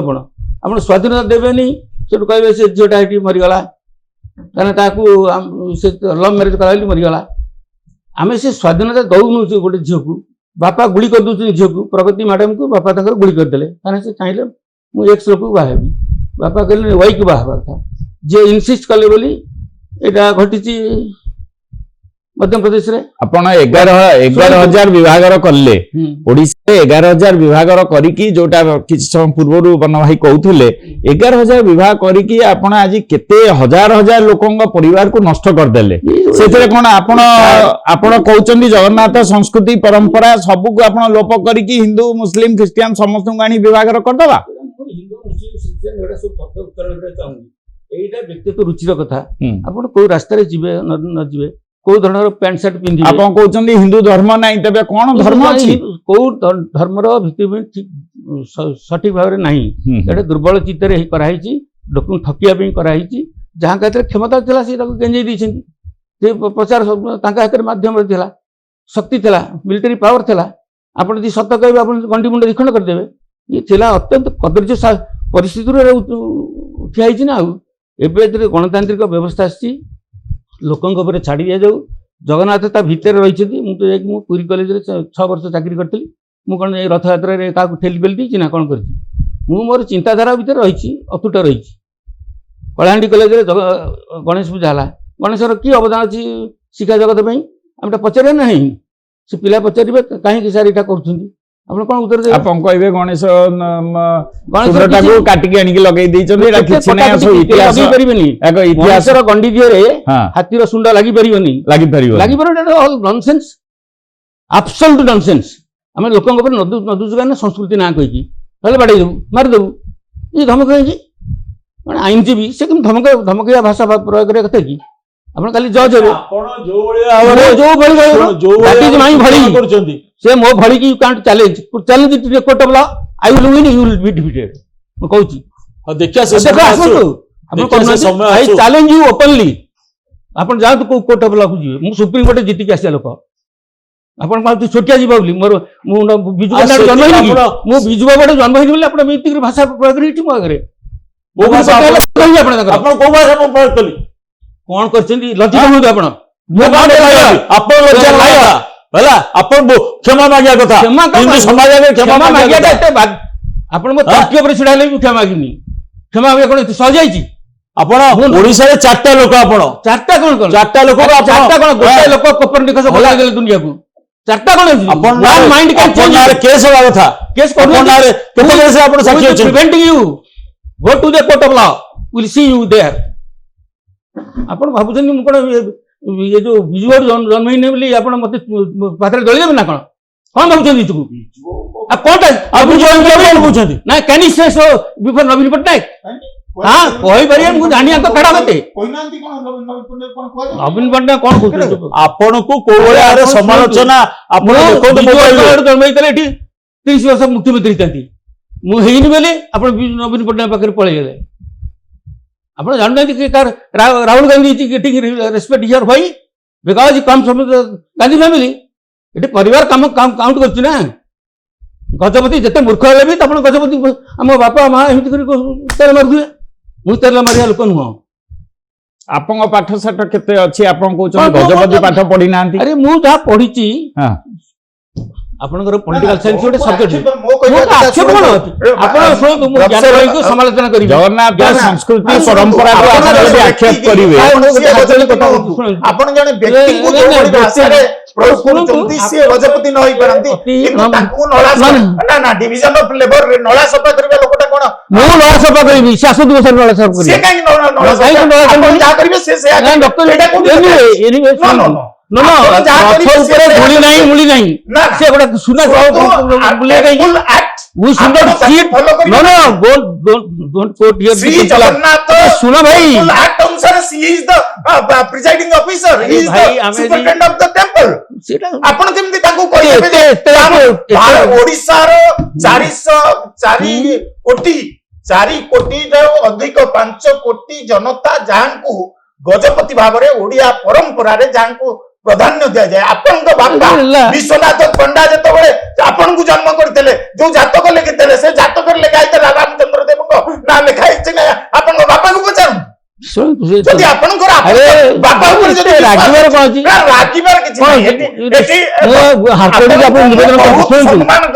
ଆପଣ ସ୍ୱାଧୀନତା ଦେବେନି, ସେଠୁ କହିବେ ସେ ଝିଅଟା ଏଠି ମରିଗଲା, କାରଣ ତାକୁ ସେ ଲଭ୍ ମ୍ୟାରେଜ କରାଇଲି ମରିଗଲା। ଆମେ ସେ ସ୍ୱାଧୀନତା ଦଉନୁ ଗୋଟେ ଝିଅକୁ। ବାପା ଗୁଳି କରିଦେଉଛନ୍ତି ଝିଅକୁ, ପ୍ରଗତି ମ୍ୟାଡାମକୁ ବାପା ତାଙ୍କର ଗୁଳି କରିଦେଲେ, କାରଣ ସେ ଚାହିଁଲେ ମୁଁ ଏକ୍ସ ଲୋକକୁ ବାହା ହେବି। ବାପା କହିଲେ ୱାଇକୁ ବାହା ହେବା କଥା, ଝିଅ ଇନସିଷ୍ଟ କଲେ ବୋଲି ଏଇଟା ଘଟିଛି ମଧ୍ୟପ୍ରଦେଶରେ।
ଆପଣ 11,000 ବିଭାଗର କଲେ, ଓଡିଶାରେ 11,000 ବିଭାଗର କରିକି, ଯୋଉଟା କିଛି ସମୟ ପୂର୍ବରୁ ବନ ଭାଇ କହୁଥିଲେ, 11,000 ବିଭାଗ କରିକି ଆପଣ ଆଜି କେତେ ହଜାର ହଜାର ଲୋକଙ୍କ ପରିବାରକୁ ନଷ୍ଟ କରିଦେଲେ। ସେଥିରେ କଣ ଆପଣ କହୁଛନ୍ତି ଜଗନ୍ନାଥ ସଂସ୍କୃତି ପରମ୍ପରା ସବୁକୁ ଆପଣ ଲୋପ କରିକି ହିନ୍ଦୁ ମୁସଲିମ ଖ୍ରୀଷ୍ଟିଆନ ସମସ୍ତଙ୍କୁ ଆଣି ବିଭାଗର କରିଦବା?
ହିନ୍ଦୁ ମୁସଲିମ ଖ୍ରୀଷ୍ଟିଆନ ଏଗୁଡ଼ା ସବୁ ଶବ୍ଦ ଉଚ୍ଚାରଣ କରିବାକୁ ଚାହୁଁନି, ଏଇଟା ବ୍ୟକ୍ତିଗତ ରୁଚିର କଥା। ଆପଣ କୋଉ ରାସ୍ତାରେ ଯିବେ ନ ଯିବେ, କୋଉ ଧରଣର ପ୍ୟାଣ୍ଟ ସାର୍ଟ ପିନ୍ଧିବେ।
ଆପଣ କହୁଛନ୍ତି ହିନ୍ଦୁ ଧର୍ମ ନାହିଁ, ତେବେ କଣ ଧର୍ମ ଅଛି?
କୋଉ ଧର୍ମର ଭିତ୍ତିଭୂମି ସଠିକ ଭାବରେ ନାହିଁ। ଏଇଟା ଦୁର୍ବଳ ଚିତ୍ତରେ କରାହେଇଛି, ଲୋକଙ୍କୁ ଠକିବା ପାଇଁ କରାହେଇଛି। ଯାହାଙ୍କ ହାତରେ କ୍ଷମତା ଥିଲା ସେ ତାକୁ ଗେଞ୍ଜେଇ ଦେଇଛନ୍ତି। ସେ ପ୍ରଚାର ତାଙ୍କ ହାତରେ ମାଧ୍ୟମରେ ଥିଲା, ଶକ୍ତି ଥିଲା, ମିଲିଟାରୀ ପାୱାର ଥିଲା। ଆପଣ ଯଦି ସତ କହିବେ ଆପଣ ଗଣ୍ଡି ମୁଣ୍ଡ ଦ୍ୱିଖଣ୍ଡ କରିଦେବେ। ଇଏ ଥିଲା ଅତ୍ୟନ୍ତ କଦର୍ଯ୍ୟ ପରିସ୍ଥିତିରେ ଠିଆ ହେଇଛି ନା। ଆଉ ଏବେ ଯେତେବେଳେ ଗଣତାନ୍ତ୍ରିକ ବ୍ୟବସ୍ଥା ଆସିଛି, ଲୋକଙ୍କ ଉପରେ ଛାଡ଼ି ଦିଆଯାଉ। ଜଗନ୍ନାଥ ତା ଭିତରେ ରହିଛନ୍ତି। ମୁଁ ପୁରୀ କଲେଜରେ 6 ବର୍ଷ ଚାକିରି କରିଥିଲି। ମୁଁ କଣ ଏଇ ରଥଯାତ୍ରାରେ କାହାକୁ ଠେଲି ପେଲି ଦେଇଛି ନା କଣ କରିଛି? ମୁଁ ମୋର ଚିନ୍ତାଧାରା ଭିତରେ ରହିଛି, ଅତୁଟ ରହିଛି। କଳାହାଣ୍ଡି କଲେଜରେ ଗଣେଶ ପୂଜା ହେଲା, ଗଣେଶର କି ଅବଦାନ ଅଛି ଶିକ୍ଷା ଜଗତ ପାଇଁ? ଆମେ ପଚାରିବା ନାହିଁ, ସେ ପିଲା ପଚାରିବେ କାହିଁକି ସାର୍ ଏଇଟା କରୁଛନ୍ତି। ଆପଣ କଣ ଉତ୍ତର ଦେବେ?
ଆପଣ କହିବେ ଗଣେଶଟାକୁ କାଟିକି ଆଣିକି ଲଗେଇ ଦେଇଛନ୍ତି, ଏଟା କିଛି ନାହିଁ, ସବୁ ଇତିହାସ
ପାରିବେନି। ଗଣେଶର ଗଣ୍ଡି ଦିହରେ ହାତୀର ଶୁଣ୍ଡ ଲାଗିପାରିବନି, ଅଲ୍ ନନସେନ୍ସ, ଆବସଲ୍ୟୁଟ ନନସେନ୍ସ। ଆମେ ଲୋକଙ୍କ ଉପରେ ନଦୁଛୁ କାରଣ ସଂସ୍କୃତି ନାଁ କହିକି ତାହେଲେ ବାଡ଼େଇ ଦେବୁ, ମାରିଦେବୁ। ଇଏ ଧମକ ହେଇଛି ମାନେ ଆଇନଜୀବୀ, ସେ କିନ୍ତୁ ଧମକିଆ ଭାଷା ପ୍ରୟୋଗ କରିବା କଥା କି? ଆପଣ କାଲି ଜଜ୍ ହେବେ,
କରୁଛନ୍ତି
ସେ ମୋ ଭଳି କି can't challenge court of law, I will win, you will be defeated. ମୁଁ କହୁଛି ଆସନ୍ତୁ, ଆପଣ ଚ୍ୟାଲେଞ୍ଜ ୟୁ ଓପନଲି। ଆପଣ ଯାଆନ୍ତୁ କୋଉ କୋର୍ଟ ଅଫ୍ ଲକୁ ଯିବେ। ମୁଁ ସୁପ୍ରିମକୋର୍ଟରେ ଜିତିକି ଆସିବା ଲୋକ। ଆପଣ କଣ ଛୋଟିଆ ଯିବ ବୋଲି ମୁଁ ବିଜୁ ବାବୁଆଡେ ଜନ୍ମ ହେଇନି କି? ମୁଁ ବିଜୁ ବାବୁଆଡେ ଜନ୍ମ ହେଇନି ବୋଲି ଆପଣ ଏତିକି ଭାଷା ପ୍ରୟୋଗ ହେଇଛି ମୋ ଆଗରେ।
ଆପଣ କୋଉ ଭାଷା ପ୍ରୟୋଗ କଲି?
କଣ କରିଛନ୍ତି ଲଜ୍ଜିତ ହୁଅନ୍ତୁ ଆପଣ।
ହେଲା, ଆପଣ କ୍ଷମା ମାଗିବା କଥା। ସମାଜ ଆଗରେ କ୍ଷମା ମାଗିବା
ଆପଣ ମୋ ତର୍କ ଉପରେ ଛିଡା ହେଲେ ବି କ୍ଷମା ମାଗିନି। କ୍ଷମା ମାଗିବା କଣ ସହଜ ହେଇଛି?
ଆପଣ ଓଡିଶାରେ 4ଟା ଲୋକ, ଆପଣ
4ଟା କଣ
4ଟା ଲୋକ,
4ଟା କଣ ଗୋଟାଏ ଲୋକ କୋପରନିକସ ଭୁଲାଇ ଦେଲେ ଦୁନିଆକୁ। 4ଟା କଣ
କେସ୍ ହବା କଥା।
କେସ୍ କରୁନାହାନ୍ତି,
କେତେ କେସ୍ ଆପଣ ସାକ୍ଷୀ ଅଛନ୍ତି?
Preventing you, go to the court of law, will see you there. ଆପଣ ଭାବୁଛନ୍ତି ମୁଁ କଣ ଏ ଯୋଉ ବିଜୁ ବାବୁ ଜନ୍ମ ହେଇନି ବୋଲି ଆପଣ ମତେ ପାଖରେ ଦଳିଦେବେ ନା କଣ? କଣ ଭାବୁଛନ୍ତି ନିଜକୁ?
କହୁଛନ୍ତି
ନା କ୍ୟାନ୍ ୟୁ ସେ ସୋ ବିଫୋର ନବୀନ ପଟ୍ଟନାୟକ? ହଁ କହିପାରିବେ, ମୁଁ ଜାଣିବା ତ କାଢ ମତେ। ନବୀନ ପଟ୍ଟନାୟକ କଣ କହୁଛନ୍ତି?
ଆପଣଙ୍କୁ କୋଉ ଭଳିଆ ସମାଲୋଚନା? ଆପଣ
ଜନ୍ମ ହେଇଥିଲେ ଏଠି 30 ବର୍ଷ ମୁଖ୍ୟମନ୍ତ୍ରୀ ହେଇଥାନ୍ତି। ମୁଁ ହେଇନି ବୋଲି ଆପଣ ନବୀନ ପଟ୍ଟନାୟକ ପାଖରେ ପଳେଇଗଲେ। ଆପଣ ଜାଣୁନାହାନ୍ତି କି Rahul Gandhi getting respect here why? Because Hi comes from Gandhi family. ଏଠି ପରିବାର କାଉଣ୍ଟ କରୁଛି ନା। ଗଜପତି ଯେତେ ମୂର୍ଖ ହେଲେ ବି ଆପଣ ଗଜପତି ଆମ ବାପା ମା ଏମିତି କରି ତେଲ ମାରୁଥିବେ। ମୁଁ ତେଲ ମାରିବା ଲୋକ ନୁହଁ।
ଆପଣଙ୍କ ପାଠ ସାଠ କେତେ ଅଛି? ଆପଣ କହୁଛନ୍ତି ଗଜପତି ପାଠ ପଢିନାହାନ୍ତି।
ଆରେ ମୁଁ ଯାହା ପଢିଛି, ଆପଣଙ୍କର ପଲିଟିକାଲ ସାଇନ୍ସ ଗୋଟେ ସବଜେକ୍ଟ। ଆପଣ ଶୁଣନ୍ତୁ, ମୁଁ ଜ୍ଞାନକୁ ସମାଲୋଚନା କରିବି।
ଜଗନ୍ନାଥ ସଂସ୍କୃତି ପରମ୍ପରାକୁ ଆପଣ ଯଦି ଆକ୍ଷେପ କରିବେ,
ଆପଣ ଜଣେ ବ୍ୟକ୍ତିଙ୍କୁ ଯୋଉଭଳି ଭାଷାରେ ପ୍ରୟୋଗ କରୁଛନ୍ତି, ସିଏ ଗଜପତି ନ ହେଇପାରନ୍ତି, କିନ୍ତୁ ତାଙ୍କୁ ନଳା, ନା ଡିଭିଜନ ଅଫ ଲେବର ନଳା ସଫା କରିବା ଲୋକଟା କଣ
ମୁଁ ନଳା ସଫା କରିବି, ସେ ଆସନ୍ତୁ ମୋ ସାଙ୍ଗରେ ନଳା ସଫା କରିବି।
ସେ କାହିଁକି ନଳ
କାହିଁକି ନଳ ସଫା
ଆପଣ ଯାହା କରିବେ ସେ ସେଇଆ
ନାଇଁ,
କରିବେ।
ଡକ୍ଟର
ଏଇଟା କୋଉଠି କଥା? No, no,
ରଥ
ଆପଣ ଯାହା କରିବେ ସେ
ଉପରେ
ସେଇଆ
ଧୂଳି ନାହିଁ
କରିବେ।
ମୂଳି ନାହିଁ,
ନା,
ସେ ଗୋଟେ ସୁନା ବୁଲିବା କାହିଁକି?
Temple Act,
We should not
ଆପଣ
see it.
ତାକୁ follow କରିବେ
No,
ନା?
don't quote here.
Shri
the temple act.
Jagannath
ଶୁଣ ଭାଇ,
Temple Act ଅନୁସାରେ he is the presiding officer, he is
ଭାଇ,
the
ଆମେ
superintendent of the temple.
ସେଇଟା
ଆପଣ କେମିତି ତାଙ୍କୁ କହିବେ ଯେ ଓଡିଶାର 4 କୋଟିରୁ ଅଧିକ 5 କୋଟି ଜନତା ଯାହାଙ୍କୁ ଗଜପତି ଭାବରେ ଓଡିଆ ପରମ୍ପରାରେ ଯାହାଙ୍କୁ ପ୍ରାଧାନ୍ୟ ଦିଆଯାଏ। ଆପଣଙ୍କ ବାପା
ହେଲା।
ବିଶ୍ୱନାଥ ପଣ୍ଡା ଯେତେବେଳେ ଆପଣଙ୍କୁ ଜନ୍ମ କରିଥିଲେ, ଯୋଉ ଜାତକ ଲେଖିଥିଲେ ସେ ଜାତକରେ ଲେଖା ହେଇଥିଲା ରାମଚନ୍ଦ୍ର ଦେବଙ୍କ ନାଁ ଲେଖା ହେଇଛି ନା ଆପଣଙ୍କ ବାପାଙ୍କୁ ପଚାରନ୍ତୁ।
ଶୁଣନ୍ତୁ,
ଯଦି ଆପଣଙ୍କର
ଆରେ,
ବାପା ଉପରେ ଯଦି
ରାଗିବାର କଣ ଅଛି?
ନା, ରାଗିବାର କିଛି ନାହିଁ।
ମୁଁ ହାତ ଯୋଡ଼ିକି ଆପଣଙ୍କୁ ନିବେଦନ କରୁଛି,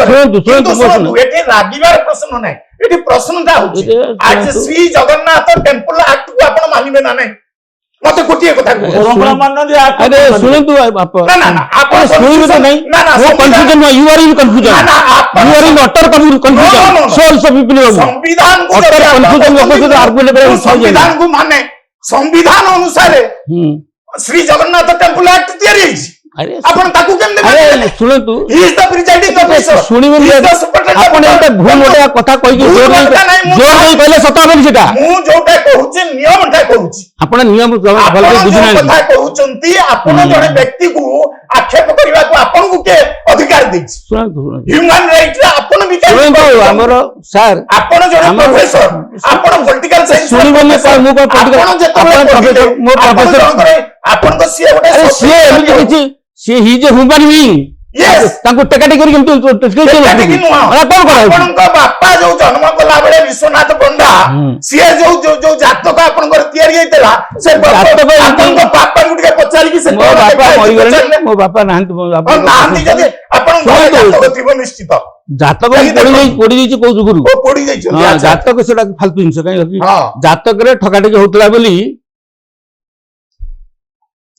ଶୁଣନ୍ତୁ,
କିନ୍ତୁ
ମୋ
ଶୁଣନ୍ତୁ, ଏଠି ରାଗିବାର ପ୍ରଶ୍ନ ନାହିଁ। ଏଠି ପ୍ରଶ୍ନଟା ହଉଛି ଆଜି
ଶୁଣନ୍ତୁ।
ଶ୍ରୀ ଜଗନ୍ନାଥ ଟେମ୍ପଲ ଆକ୍ଟକୁ ଆପଣ ମାନିବେ ନା ନାହିଁ? ମତେ ଗୋଟିଏ କଥା କୁହନ୍ତୁ।
ପରମ୍ପରା ମାନନ୍ତି ଆକୁ
ଆରେ
ମାନନ୍ତି।
ଶୁଣନ୍ତୁ,
ନା, ନା, ନା, ଆପଣ
ଶୁଣିବେ ତ ନାହିଁ।
ନା, ନା,
ମୋ କନଫ୍ୟୁଜନ ନୁହଁ, ୟୁ ଆର୍ ଇନ୍ କନଫ୍ୟୁଜନ,
ନା, ନା, ଆପଣ
you are in utter
No, no, no,
confusion.
no.
So also people ବାବୁ,
ସମ୍ବିଧାନକୁ
ଅଟର
ଯଦି ଆପଣ
କନଫ୍ୟୁଜନ ଲୋକ
କହୁଛନ୍ତି,
ସହିତ ଆର୍ଗୁମେଣ୍ଟ କରିବାକୁ
ମୁଁ
ଇଚ୍ଛା ହୁଏନି।
ସମ୍ବିଧାନକୁ ମାନେ ସଂବିଧାନ ଅନୁସାରେ ଶ୍ରୀ ଜଗନ୍ନାଥ ଟେମ୍ପଲ ଆକ୍ଟ ତିଆରି ହେଇଛି।
ଆରେ
ଆପଣ ତାକୁ କେମିତି
ଆରେ
ମାନିବେନି?
ଶୁଣନ୍ତୁ,
He is the presiding officer.
ଶୁଣିବେନି,
He is the superintendent
ଆପଣ
of
ଏଇଟା
the
ଭୁଲ ଗୋଟେ
temple.
କଥା କହିକି
ଭୁଲ
ଜୋର ଦେଇ
କଥା ନାହିଁ, ମୁଁ
କହିଲେ ସତ ହବନି ସେଟା।
ମୁଁ ଯୋଉଟା କହୁଛି ନିୟମଟା କହୁଛି।
ଆପଣ ନିୟମ
ଆପଣ
ଭଲ
ଯୋଉ
ବୁଝୁନାହାନ୍ତି।
କଥା କହୁଛନ୍ତି, ଆପଣ ଜଣେ ବ୍ୟକ୍ତିକୁ ଆକ୍ଷେପ କରିବାକୁ ଆପଣଙ୍କୁ କିଏ ଅଧିକାର ଦେଇଛି?
ଶୁଣନ୍ତୁ, ଶୁଣନ୍ତୁ,
ହ୍ୟୁମାନ ରାଇଟରେ ଆପଣ ବି କାହିଁକି
ଶୁଣନ୍ତୁ,
କରୁଛନ୍ତି?
ଆମର ସାର୍
ଆପଣ ଜଣେ
ଆମର-
ପ୍ରଫେସର, ଆପଣ ପଲିଟିକାଲ ସାଇନ୍ସ
ଶୁଣିବେନି, ମୁଁ କଣ political-
ଆପଣ ଯେତେବେଳେ
ଆପଣ
ପଢିଲେ,
professor, ମୋ
ଆପଣ
professor-
ଜଣଙ୍କର ଆପଣଙ୍କ ସିଏ ଗୋଟେ
ଆରେ ସିଏ ଏମିତି କିଛି, ସିଏ ହି ଯେ ହ୍ୟୁମାନ ବିଂ,
Yes.
ତାଙ୍କୁ ଟେକାଟି କରି କେମିତି
ଏକାଠିକି ନୁହଁ।
କଣ କରାଉଛି?
ଆପଣଙ୍କ ବାପା ଯୋଉ ଜନ୍ମ କଲା ବେଳେ ବିଶ୍ୱନାଥ ପଣ୍ଡା, ସିଏ ଯୋଉ ଯୋଉ ଯୋଉ ଜାତକ ଆପଣଙ୍କର ତିଆରି ହେଇଥିଲା, ସେ
ଜାତକ
ଆପଣଙ୍କ ବାପାଙ୍କୁ ଟିକେ ପଚାରିକି ସେ
ମୋ
କଣ
ବାପା
ଲେଖା ହେଇଛି
ମରିଗଲେଣି,
ପଚାରିଲେ?
ମୋ ବାପା ନାହାନ୍ତି, ମୋ ବାପା
ନାହାନ୍ତି ଯଦି ଆପଣଙ୍କ ଘରେ
ଶୁଣନ୍ତୁ।
ଜାତକ ଥିବ ନିଶ୍ଚିତ।
ଜାତକ
ଯାଇକି ଦେଖନ୍ତୁ।
ପୋଡି ଦେଇଛି କୋଉ ଯୁଗରୁ?
ଓ ପୋଡି ଯାଇଛନ୍ତି।
ହଁ,
ଆଚ୍ଛା।
ଜାତକ ସେଟା ଫାଲତୁ ଜିନିଷ କାହିଁକି?
ହଁ।
ଜାତକରେ ଠକାଠକି ହଉଥିଲା ବୋଲି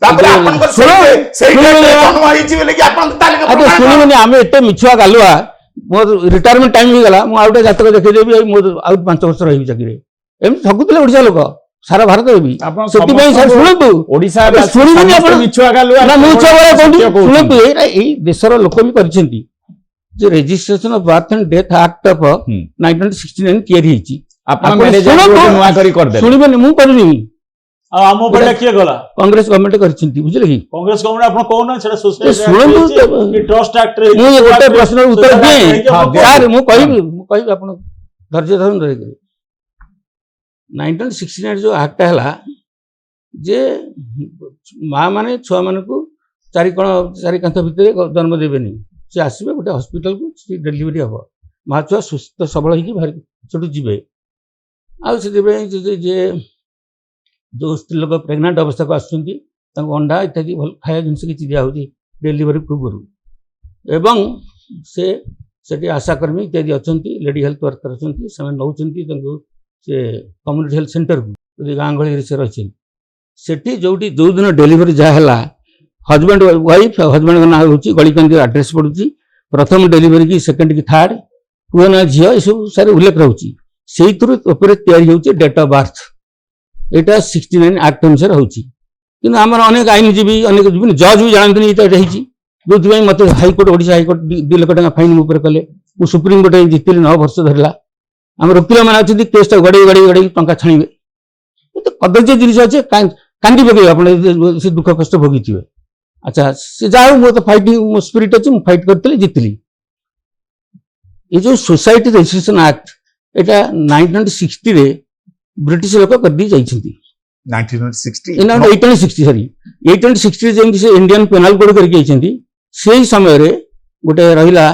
ତାପରେ
ଶୁଣ,
ଆପଣଙ୍କର
ଶୁଣିବେନି,
ସେଇ ଜନ୍ମ ହେଇଛି ବୋଲି କି ଆପଣ ତାଲିକା
ଆରେ
ପ୍ରମାଣ
ଶୁଣିବେନି, ଆମେ ଏତେ ମିଛୁଆ ଗାଲୁଆ, ମୋର ରିଟାୟାରମେଣ୍ଟ ଟାଇମ ହେଇଗଲା, ମୁଁ ଆଉ ଗୋଟେ ଜାତକ ଦେଖେଇଦେବି, ମୋର ଆଉ 5 ବର୍ଷ ରହିବି ଚାକିରି। ଏମିତି ଠକୁଥିଲେ ଓଡିଶା ଲୋକ, ସାରା ଭାରତରେ ବି।
ଆପଣ
ସେଥିପାଇଁ ସାର୍
ସମସ୍ତଙ୍କୁ
ଶୁଣନ୍ତୁ,
ଓଡିଶା
ଆରେ
ବାସୀ
ଶୁଣିବେନି
ସମସ୍ତେ
ଆପଣ,
ମିଛୁଆ ଗାଲୁଆ,
ନା ମୁଁ ମିଛୁଆ
କେବଳ
କହୁଛି,
ସତ୍ୟ କହୁଛନ୍ତି।
ଶୁଣନ୍ତୁ, ଏଇ ଦେଶର ଲୋକ ବି କରିଛନ୍ତି ଯେ registration of birth and death act of 1969 ତିଆରି ହେଇଛି।
ଆପଣ
ଆପଣ
ମ୍ୟାରେଜ
ଶୁଣନ୍ତୁ,
ନୂଆ କରି କରିଦେଲେ।
ଶୁଣିବେନି, ମୁଁ କରିନି,
ଆଉ ଆମ ବେଳେ କିଏ ଗଲା?
କଂଗ୍ରେସ ଗଭର୍ଣ୍ଣମେଣ୍ଟ କରିଛନ୍ତି, ବୁଝିଲେ କି?
କଂଗ୍ରେସ ଗଭର୍ଣ୍ଣମେଣ୍ଟ ଆପଣ କହୁନା ସେଟା
ଏ ଶୁଣନ୍ତୁ,
ଟ୍ରଷ୍ଟ ଆକ୍ଟରେ
ମୁଁ ଗୋଟେ ପ୍ରଶ୍ନର ଉତ୍ତର ଦିଏ। ସାର୍ ମୁଁ କହିବି ଆପଣ ଧୈର୍ଯ୍ୟ ଧରନ୍ତୁ ଧରିକିରି। 1969 ଯୋଉ ଆକ୍ଟ ହେଲା ଯେ ମା ମାନେ ଛୁଆ ମାନଙ୍କୁ ଚାରି କାନ୍ଥ ଭିତରେ ଜନ୍ମ ଦେବେନି, ସେ ଆସିବେ ଗୋଟେ ହସ୍ପିଟାଲକୁ, ସେ ଡେଲିଭରି ହବ, ମା ଛୁଆ ସୁସ୍ଥ ସବଳ ହେଇକି ସେଠୁ ଯିବେ। ଆଉ ସେଥିପାଇଁ ଯିଏ ଯୋଉ ସ୍ତ୍ରୀ ଲୋକ ପ୍ରେଗନାଣ୍ଟ ଅବସ୍ଥାକୁ ଆସୁଛନ୍ତି ତାଙ୍କୁ ଅଣ୍ଡା ଇତ୍ୟାଦି ଭଲ ଖାଇବା ଜିନିଷ କିଛି ଦିଆହେଉଛି ଡେଲିଭରି ପୂର୍ବରୁ। ଏବଂ ସେଠି ଆଶାକର୍ମୀ ଇତ୍ୟାଦି ଅଛନ୍ତି, ଲେଡି ହେଲ୍ଥ ୱାର୍କର ଅଛନ୍ତି, ସେମାନେ ନେଉଛନ୍ତି ତାଙ୍କୁ ସେ କମ୍ୟୁନିଟି ହେଲ୍ଥ ସେଣ୍ଟରକୁ, ଯଦି ଗାଁ ଗହଳିରେ ସେ ରହିଛନ୍ତି। ସେଠି ଯୋଉଦିନ ଡେଲିଭରି ଯାହା ହେଲା, ହଜବେଣ୍ଡ ୱାଇଫ୍, ହଜବେଣ୍ଡଙ୍କ ନାଁ ହେଉଛି ଗଳିକନ୍ଦି ଆଡ୍ରେସ୍ ପଡୁଛି, ପ୍ରଥମ ଡେଲିଭରି କି ସେକେଣ୍ଡ କି ଥାର୍ଡ, ପୁଅ ନା ଝିଅ ଏସବୁ ସାର୍ ଉଲ୍ଲେଖ ରହୁଛି। ସେଇଥିରୁ ଉପରେ ତିଆରି ହେଉଛି ଡେଟ୍ ଅଫ୍ ବାର୍ଥ। ଏଇଟା 69 ଆକ୍ଟ ଅନୁସାରେ ହେଉଛି। କିନ୍ତୁ ଆମର ଅନେକ ଆଇନଜୀବୀ, ଅନେକ ଜଜ୍ ବି ଜାଣନ୍ତିନି ଏଇଟା ହେଇଛି, ଯୋଉଥିପାଇଁ ମୋତେ ହାଇକୋର୍ଟ, ଓଡ଼ିଶା ହାଇକୋର୍ଟ 2 ଲକ୍ଷ ଟଙ୍କା ଫାଇନ୍ ଉପରେ କଲେ। ମୁଁ ସୁପ୍ରିମକୋର୍ଟରେ ଜିତିଲି, 9 ବର୍ଷ ଧରିଲା। ଆମର ଓକିଲମାନେ ଅଛନ୍ତି, କେସ୍ଟା ଗଡ଼େଇ ଟଙ୍କା ଛାଣିବେ। ଏତେ କଦର୍ଯ୍ୟ ଜିନିଷ ଅଛି, କାନ୍ଦି ପକେଇବେ ଆପଣ ସେ ଦୁଃଖ କଷ୍ଟ ଭୋଗିଥିବେ। ଆଚ୍ଛା, ସେ ଯାହା ହଉ, ମୋ ତ ଫାଇଟିଂ, ମୋ ସ୍ପିରିଟ୍ ଅଛି, ମୁଁ ଫାଇଟ୍ କରିଥିଲି, ଜିତିଲି। ଏ ଯୋଉ ସୋସାଇଟି ରେଜିଷ୍ଟ୍ରେସନ ଆକ୍ଟ, ଏଇଟା 1960ରେ ବ୍ରିଟିଶ ଲୋକ କରିଦେଇ ଯାଇଛନ୍ତି। 1860 ଯେମିତି ସେ ଇଣ୍ଡିଆନ ପେନାଲ କୋଡ୍ କରିକି ଯାଇଛନ୍ତି, ସେଇ ସମୟରେ ଗୋଟେ ରହିଲା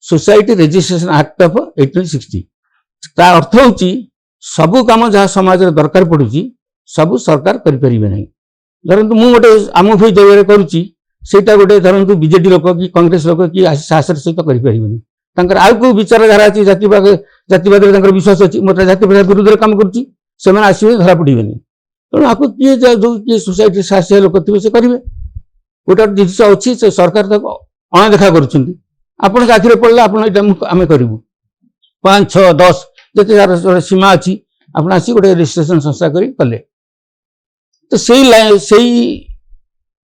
ସୋସାଇଟି ରେଜିଷ୍ଟ୍ରେସନ ଆକ୍ଟ ଅଫ 1860। ତା ଅର୍ଥ ହେଉଛି ସବୁ କାମ ଯାହା ସମାଜରେ ଦରକାର ପଡୁଛି ସବୁ ସରକାର କରିପାରିବେ ନାହିଁ। ଧରନ୍ତୁ ମୁଁ ଗୋଟେ ଆମୁଫି ଜାଗାରେ କରୁଛି, ସେଇଟା ଗୋଟେ ଧରନ୍ତୁ ବିଜେଡି ଲୋକ କି କଂଗ୍ରେସ ଲୋକ କି ସାହସର ସହିତ କରିପାରିବେନି। ତାଙ୍କର ଆଉ କୋଉ ବିଚାରଧାରା ଅଛି, ଜାତିବାଦରେ ତାଙ୍କର ବିଶ୍ୱାସ ଅଛି, ମୋର ଜାତିବାଦ ବିରୁଦ୍ଧରେ କାମ କରୁଛି, ସେମାନେ ଆସିବେ ଧରା ପଡିବେନି। ତେଣୁ ଆକୁ କିଏ ସୋସାଇଟିରେ ସାହସିଆ ଲୋକ ଥିବେ ସେ କରିବେ। ଗୋଟେ ଜିନିଷ ଅଛି, ସେ ସରକାର ତାକୁ ଅଣଦେଖା କରୁଛନ୍ତି। ଆପଣଙ୍କ ଆଖିରେ ପଡ଼ିଲେ ଆପଣ ଏଇଟା ଆମେ କରିବୁ, 5, 6, 10 ଯେତେ ତାର ସୀମା ଅଛି ଆପଣ ଆସି ଗୋଟେ ରେଜିଷ୍ଟ୍ରେସନ ସଂସ୍ଥା କରି କଲେ ତ ସେଇ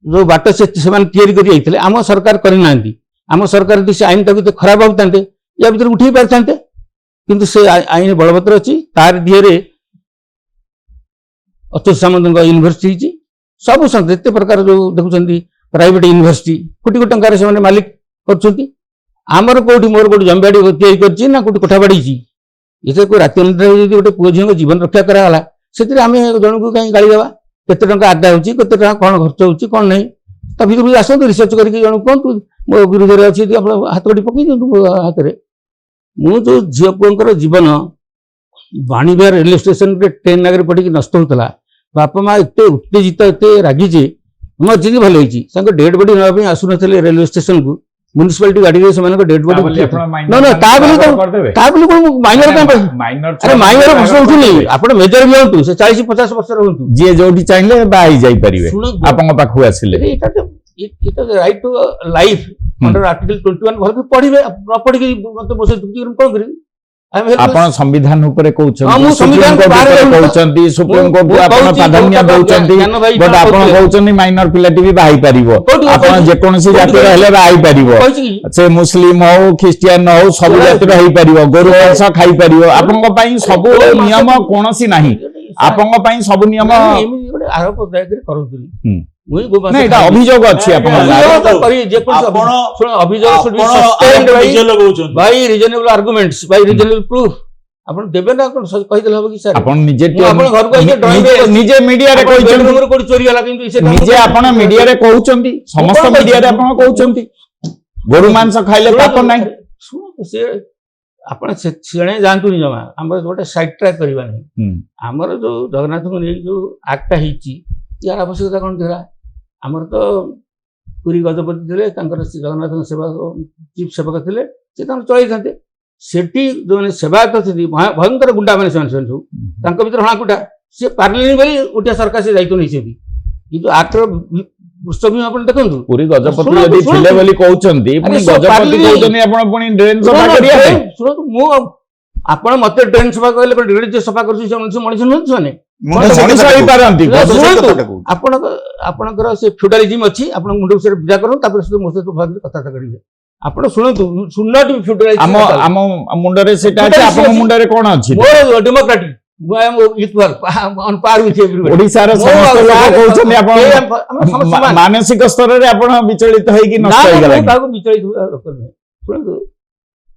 ଯୋଉ ବାଟ ସେମାନେ ତିଆରି କରି ଯାଇଥିଲେ ଆମ ସରକାର କରିନାହାନ୍ତି। ଆମ ସରକାର ଯଦି ସେ ଆଇନଟାକୁ ଏତେ ଖରାପ ଭାବୁଥାନ୍ତେ ୟା ଭିତରେ ଉଠେଇ ପାରିଥାନ୍ତେ କିନ୍ତୁ ସେ ଆଇନ ବଳବତ୍ତର ଅଛି। ତାର ଦିହରେ ଅଚ୍ୟୁତ ସାମନ୍ତଙ୍କ ୟୁନିଭର୍ସିଟି ହେଇଛି ସବୁ ଯେତେ ପ୍ରକାର ଯୋଉ ଦେଖୁଛନ୍ତି ପ୍ରାଇଭେଟ ୟୁନିଭର୍ସିଟି କୋଟି କୋଟି ଟଙ୍କାରେ ସେମାନେ ମାଲିକ କରୁଛନ୍ତି। ଆମର କୋଉଠି ମୋର କୋଉଠି ଜମିବାଡି ତିଆରି କରିଛି ନା କୋଉଠି କୋଠା ବାଡିଛି ଏଥିରେ କୋଉ ରାତି ଅନିଦ୍ରାରେ ଯଦି ଗୋଟେ ପୁଅ ଝିଅଙ୍କ ଜୀବନ ରକ୍ଷା କରାଗଲା ସେଥିରେ ଆମେ ଜଣକୁ କାହିଁ ଗାଳି ଦେବା। କେତେ ଟଙ୍କା ଆଦାୟ ହେଉଛି କେତେ ଟଙ୍କା କଣ ଖର୍ଚ୍ଚ ହେଉଛି କଣ ନାହିଁ ତା ଭିତରକୁ ଆସନ୍ତୁ ରିସର୍ଚ୍ଚ କରିକି ଜଣକୁ କୁହନ୍ତୁ ମୋ ବିରୁଦ୍ଧରେ ଅଛି ଯଦି ଆପଣ ହାତ ଗଡ଼ି ପକେଇ ଦିଅନ୍ତୁ ମୋ ହାତରେ। ମୁଁ ଯୋଉ ଝିଅ ପୁଅଙ୍କର ଜୀବନ ବାଣିବିହାର ରେଲୱେ ଷ୍ଟେସନରେ ଟ୍ରେନ୍ ଆଗରେ ପଡ଼ିକି ନଷ୍ଟ ହେଉଥିଲା ବାପା ମା ଏତେ ଉତ୍ତେଜିତ ଏତେ ରାଗି ଯେ ମୋ ଜିନିଷ ଭଲ ହେଇଛି ତାଙ୍କ ଡେଡ୍ ବଡି ନେବା ପାଇଁ ଆସୁନଥିଲେ ରେଲୱେ ଷ୍ଟେସନକୁ ମ୍ୟୁନିସିପାଲିଟି ଗାଡ଼ିରେ ସେମାନଙ୍କ ଡେଡ୍ ବଡି ତା ବୋଲି ମାଇନର ଆରେ ମାଇନର ପ୍ରଶ୍ନ ଉଠୁନି ଆପଣ ମେଜର ବି ହୁଅନ୍ତୁ ସେ 40-50 ବର୍ଷର ହୁଅନ୍ତୁ
ଯିଏ ଯୋଉଠି ଚାହିଁଲେ ବାହା ହେଇଯାଇପାରିବେ ଆପଣଙ୍କ ପାଖକୁ ଆସିଲେ।
Right to life under article 21 ଭଲ ପଢିବେ ନ ପଢିକି ମତେ ବସେଇ ଯୁକ୍ତି କଣ କରିବି।
ଆପଣ ସମ୍ବିଧାନ ଉପରେ କହୁଛନ୍ତି
ମୁଁ
ସୁପ୍ରିମ କୋର୍ଟ ଉପରେ କହୁଛନ୍ତି ସୁପ୍ରିମ କୋର୍ଟ ଆପଣ ପ୍ରାଧାନ୍ୟ ଦଉଛନ୍ତି ବଟ୍ ଆପଣ କହୁଛନ୍ତି ମାଇନର ପିଲାଟି ବି ବାହା ହେଇପାରିବ ଆପଣ ଯେକୌଣସି ଜାତିର ହେଲେ ବାହା ହେଇପାରିବ ସେ ମୁସଲିମ ହଉ ଖ୍ରୀଷ୍ଟିଆନ ହଉ ସବୁ ଜାତିର ହେଇପାରିବ ଗୋରୁ ମାଂସ ଖାଇପାରିବ ଆପଣଙ୍କ ପାଇଁ ସବୁ ନିୟମ କୌଣସି ନାହିଁ ଆପଣଙ୍କ ପାଇଁ ସବୁ ନିୟମ
ଆରୋପ ଦୟାକରି କରନ୍ତୁନି।
ଏଇଟା ଅଭିଯୋଗ ଅଛି
ଆପଣ ଦେବେ ନା କଣ କହିଦେଲେ ହବ କି ସାର୍
ଆପଣ ନିଜେ
ଘରକୁ
ନିଜେ ମିଡିଆରେ କହିଛନ୍ତି
ଚୋରି ହେଲା କିନ୍ତୁ
ନିଜେ ଆପଣ ମିଡିଆରେ କହୁଛନ୍ତି ସମସ୍ତ ମିଡିଆରେ ଆପଣ କହୁଛନ୍ତି ଗୋରୁ ମାଂସ ଖାଇଲେ ପାପ ନାହିଁ।
ସେ ଆପଣ ସେଣେ ଯାଆନ୍ତୁନି ଜମା ଆମର ଗୋଟେ ସାଇଡ୍ ଟ୍ରାକ୍ କରିବା ନାହିଁ। ଆମର ଯୋଉ ଜଗନ୍ନାଥଙ୍କୁ ନେଇକି ଯୋଉ ଆକ୍ଟଟା ହେଇଛି ୟାର ଆବଶ୍ୟକତା କଣ ଥିଲା। ଆମର ତ ପୁରୀ ଗଜପତି ଥିଲେ ତାଙ୍କର ଜଗନ୍ନାଥଙ୍କ ସେବକ ଚିଫ୍ ସେବକ ଥିଲେ ସେ ତାଙ୍କର ଚଳେଇଥାନ୍ତେ। ସେଠି ଯୋଉମାନେ ସେବାୟତ ଅଛନ୍ତି ଭୟଙ୍କର ଗୁଣ୍ଡା ମାନେ ସେମାନେ ସବୁ ତାଙ୍କ ଭିତରେ ହଣାକୁଟା ସେ ପାରିଲେନି ବୋଲି ଗୋଟିଏ ସରକାର ସେ ଦାୟିତ୍ୱ ନେଇଛନ୍ତି କିନ୍ତୁ ଆକ୍ଟର ପୃଷ୍ଠଭୂମି ଆପଣ ଦେଖନ୍ତୁ
ପୁରୀ ଗଜପତି ଯଦି ଥିଲେ ବୋଲି କହୁଛନ୍ତି ଗଜପତି କହୁଛନ୍ତି ଆପଣ ପୁଣି ଡ୍ରେନ୍ ସଫା କରିବା ପାଇଁ
ଶୁଣନ୍ତୁ ମୁଁ ଆପଣ ମତେ ଡ୍ରେନ୍ ସଫା କହିଲେ ଡ୍ରେନ୍ ଯିଏ ସଫା କରୁଛି ମଣିଷ ନୁହନ୍ତି ସେମାନେ ଆପଣଙ୍କର ସେ ଫ୍ୟୁଡାଲିଜିମ୍ ଅଛି ଆପଣ ମୁଣ୍ଡ ବିଷୟରେ ପୂଜା କରନ୍ତୁ ତାପରେ ମୋ ସହିତ କଥାବାର୍ତ୍ତା କରିବେ। ଆପଣ ଶୁଣନ୍ତୁ
ଆମ ମୁଣ୍ଡରେ ସେଟା ଅଛି ଆପଣଙ୍କ ମୁଣ୍ଡରେ କଣ ଅଛି
ମୋର ଡେମୋକ୍ରାଟିକ
ଓଡିଶାର ସମସ୍ତ ଲୋକ କହୁଛନ୍ତି ଆପଣ ମାନସିକ ସ୍ତରରେ ଆପଣ ବିଚଳିତ ହେଇକି ନଷ୍ଟ ହେଇଗଲେଣି।
ଶୁଣନ୍ତୁ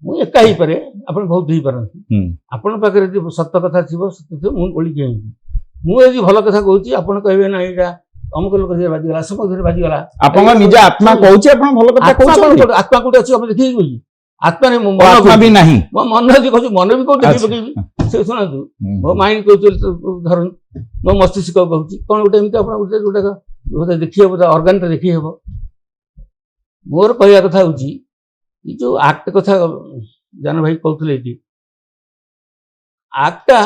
ମୁଁ ଏକା ହେଇପାରେ ଆପଣ ବହୁତ ହେଇପାରନ୍ତି ଆପଣଙ୍କ ପାଖରେ ଯଦି ସତ କଥା ଥିବ ମୁଁ ଓଳିକି ଆଣିବି। ମୁଁ ଯଦି ଭଲ କଥା କହୁଛି ଆପଣ କହିବେ ନା ଏଇଟା ଅମୁକ ଲୋକ ଧୀରେ ବାଜିଗଲା ସମକ ଧୀରେ ବାଜିଗଲା
ଆପଣଙ୍କ ନିଜ ଆତ୍ମା କହୁଛି ଆପଣ ଭଲ କଥା କହୁଛନ୍ତି।
ଆତ୍ମା କୋଉଠି ଅଛି ଆପଣ ଦେଖିକି କହୁଛି ଆତ୍ମାରେ
ଆତ୍ମା ବି ନାହିଁ
ମୋ ମନ ଯଦି କହୁଛି ମନ ବି କୋଉଠି ଦେଖି ପକେଇବି ସେ ଶୁଣନ୍ତୁ ମୋ ମାଇଣ୍ଡ କହୁଛି ଧରନ୍ତୁ ମୋ ମସ୍ତିଷ୍କ କହୁଛି କଣ ଗୋଟେ ଏମିତି ଆପଣ ଗୋଟେ ଦେଖି ହବ ଅର୍ଗାନଟା ଦେଖି ହବ। ମୋର କହିବା କଥା ହଉଛି ଏ ଯୋଉ ଆକ୍ଟ କଥା ଜାନ ଭାଇ କହୁଥିଲେ ଏଠି ଆକ୍ଟଟା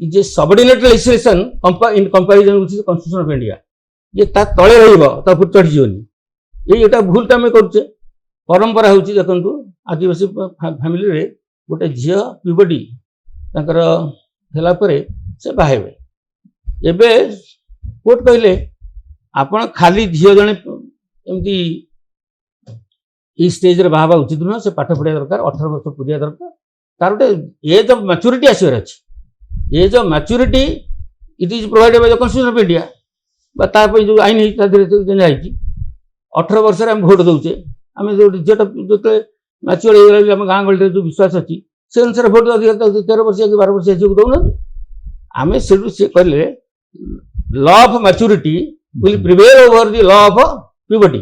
is a subordinate legislation in comparison with the constitution of India ଯେ ତା ତଳେ ରହିବ ତା ଉପରେ ଚଢିଯିବନି। ଏଇଟା ଭୁଲଟା ଆମେ କରୁଛେ। ପରମ୍ପରା ହେଉଛି ଦେଖନ୍ତୁ ଆଦିବାସୀ ଫ୍ୟାମିଲିରେ ଗୋଟେ ଝିଅ ପିବଡି ତାଙ୍କର ହେଲା ପରେ ସେ ବାହା ହେବେ। ଏବେ କୋର୍ଟ କହିଲେ ଆପଣ ଖାଲି ଝିଅ ଜଣେ ଏମିତି ଏଇ ଷ୍ଟେଜରେ ବାହା ହେବା ଉଚିତ ନୁହେଁ। ସେ ପାଠ ପଢିବା ଦରକାର 18 ବର୍ଷ ପୁରିବା ଦରକାର ତାର ଗୋଟେ ଏଜ୍ ଅଫ୍ ମ୍ୟାଚୁରିଟି ଆସିବାର ଅଛି। Age of maturity it is provided Bai the constitution of India ବା ତା ପାଇଁ ଯୋଉ ଆଇନ ହେଇଛି ତା ଦେହରେ ହେଇଛି 18 ବର୍ଷରେ ଆମେ ଭୋଟ ଦଉଛେ। ଆମେ ଯୋଉ ଝିଅଟା ଯେତେବେଳେ ମ୍ୟାଚୁର ହେଇଗଲା ଆମ ଗାଁ ଗହଳିରେ ଯୋଉ ବିଶ୍ୱାସ ଅଛି ସେ ଅନୁସାରେ ଭୋଟ ଅଧିକାର 13 ବର୍ଷିଆ କି 12 ବର୍ଷିଆ ଝିଅକୁ ଦଉନାହାନ୍ତି। ଆମେ ସେଠୁ ସେ କହିଲେ law of maturity will prevail over the law of puberty.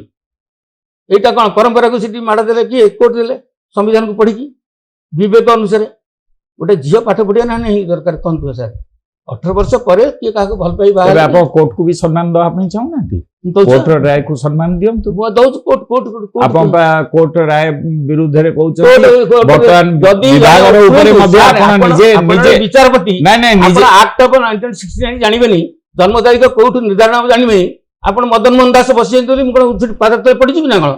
ଏଇଟା କଣ ପରମ୍ପରାକୁ ସେଠି ମାଡ଼ ଦେଲେ କିଏ କୋର୍ଟ ଦେଲେ ସମ୍ବିଧାନକୁ ପଢିକି ବିବେକ ଅନୁସାରେ ଗୋଟେ ଝିଅ ପାଠ ପଢିବା ନା ନାହିଁ ଦରକାର କହନ୍ତୁ ସାର୍ 18 ବର୍ଷ ପରେ କିଏ କାହାକୁ ଭଲ ପାଇ ବାହା
ଆପଣ କୋର୍ଟକୁ ବି ସମ୍ମାନ ଦେବା ପାଇଁ ଚାହୁଁନାହାନ୍ତି କୋର୍ଟର ରାୟକୁ ସମ୍ମାନ ଦିଅନ୍ତୁ। ଆପଣ କୋର୍ଟ ରାୟ ବିରୁଦ୍ଧରେ କହୁଛନ୍ତି ବର୍ତ୍ତମାନ ବିଭାଗର ଉପରେ ମଧ୍ୟ ଆପଣ ନିଜେ
ବିଚାରପତି ଆକ୍ଟ ଅଫ୍ 1969 ଜାଣିବେନି ଜନ୍ମ ତାରିଖ କୋଉଠୁ ନିର୍ଦ୍ଧାରଣ ଜାଣିବେନି ଆପଣ ମଦନ ମୋହନ ଦାସ ବସିଛନ୍ତି ବୋଲି ମୁଁ କଣ ପାଦ ତଳେ ପଡିଯିବି ନା କଣ।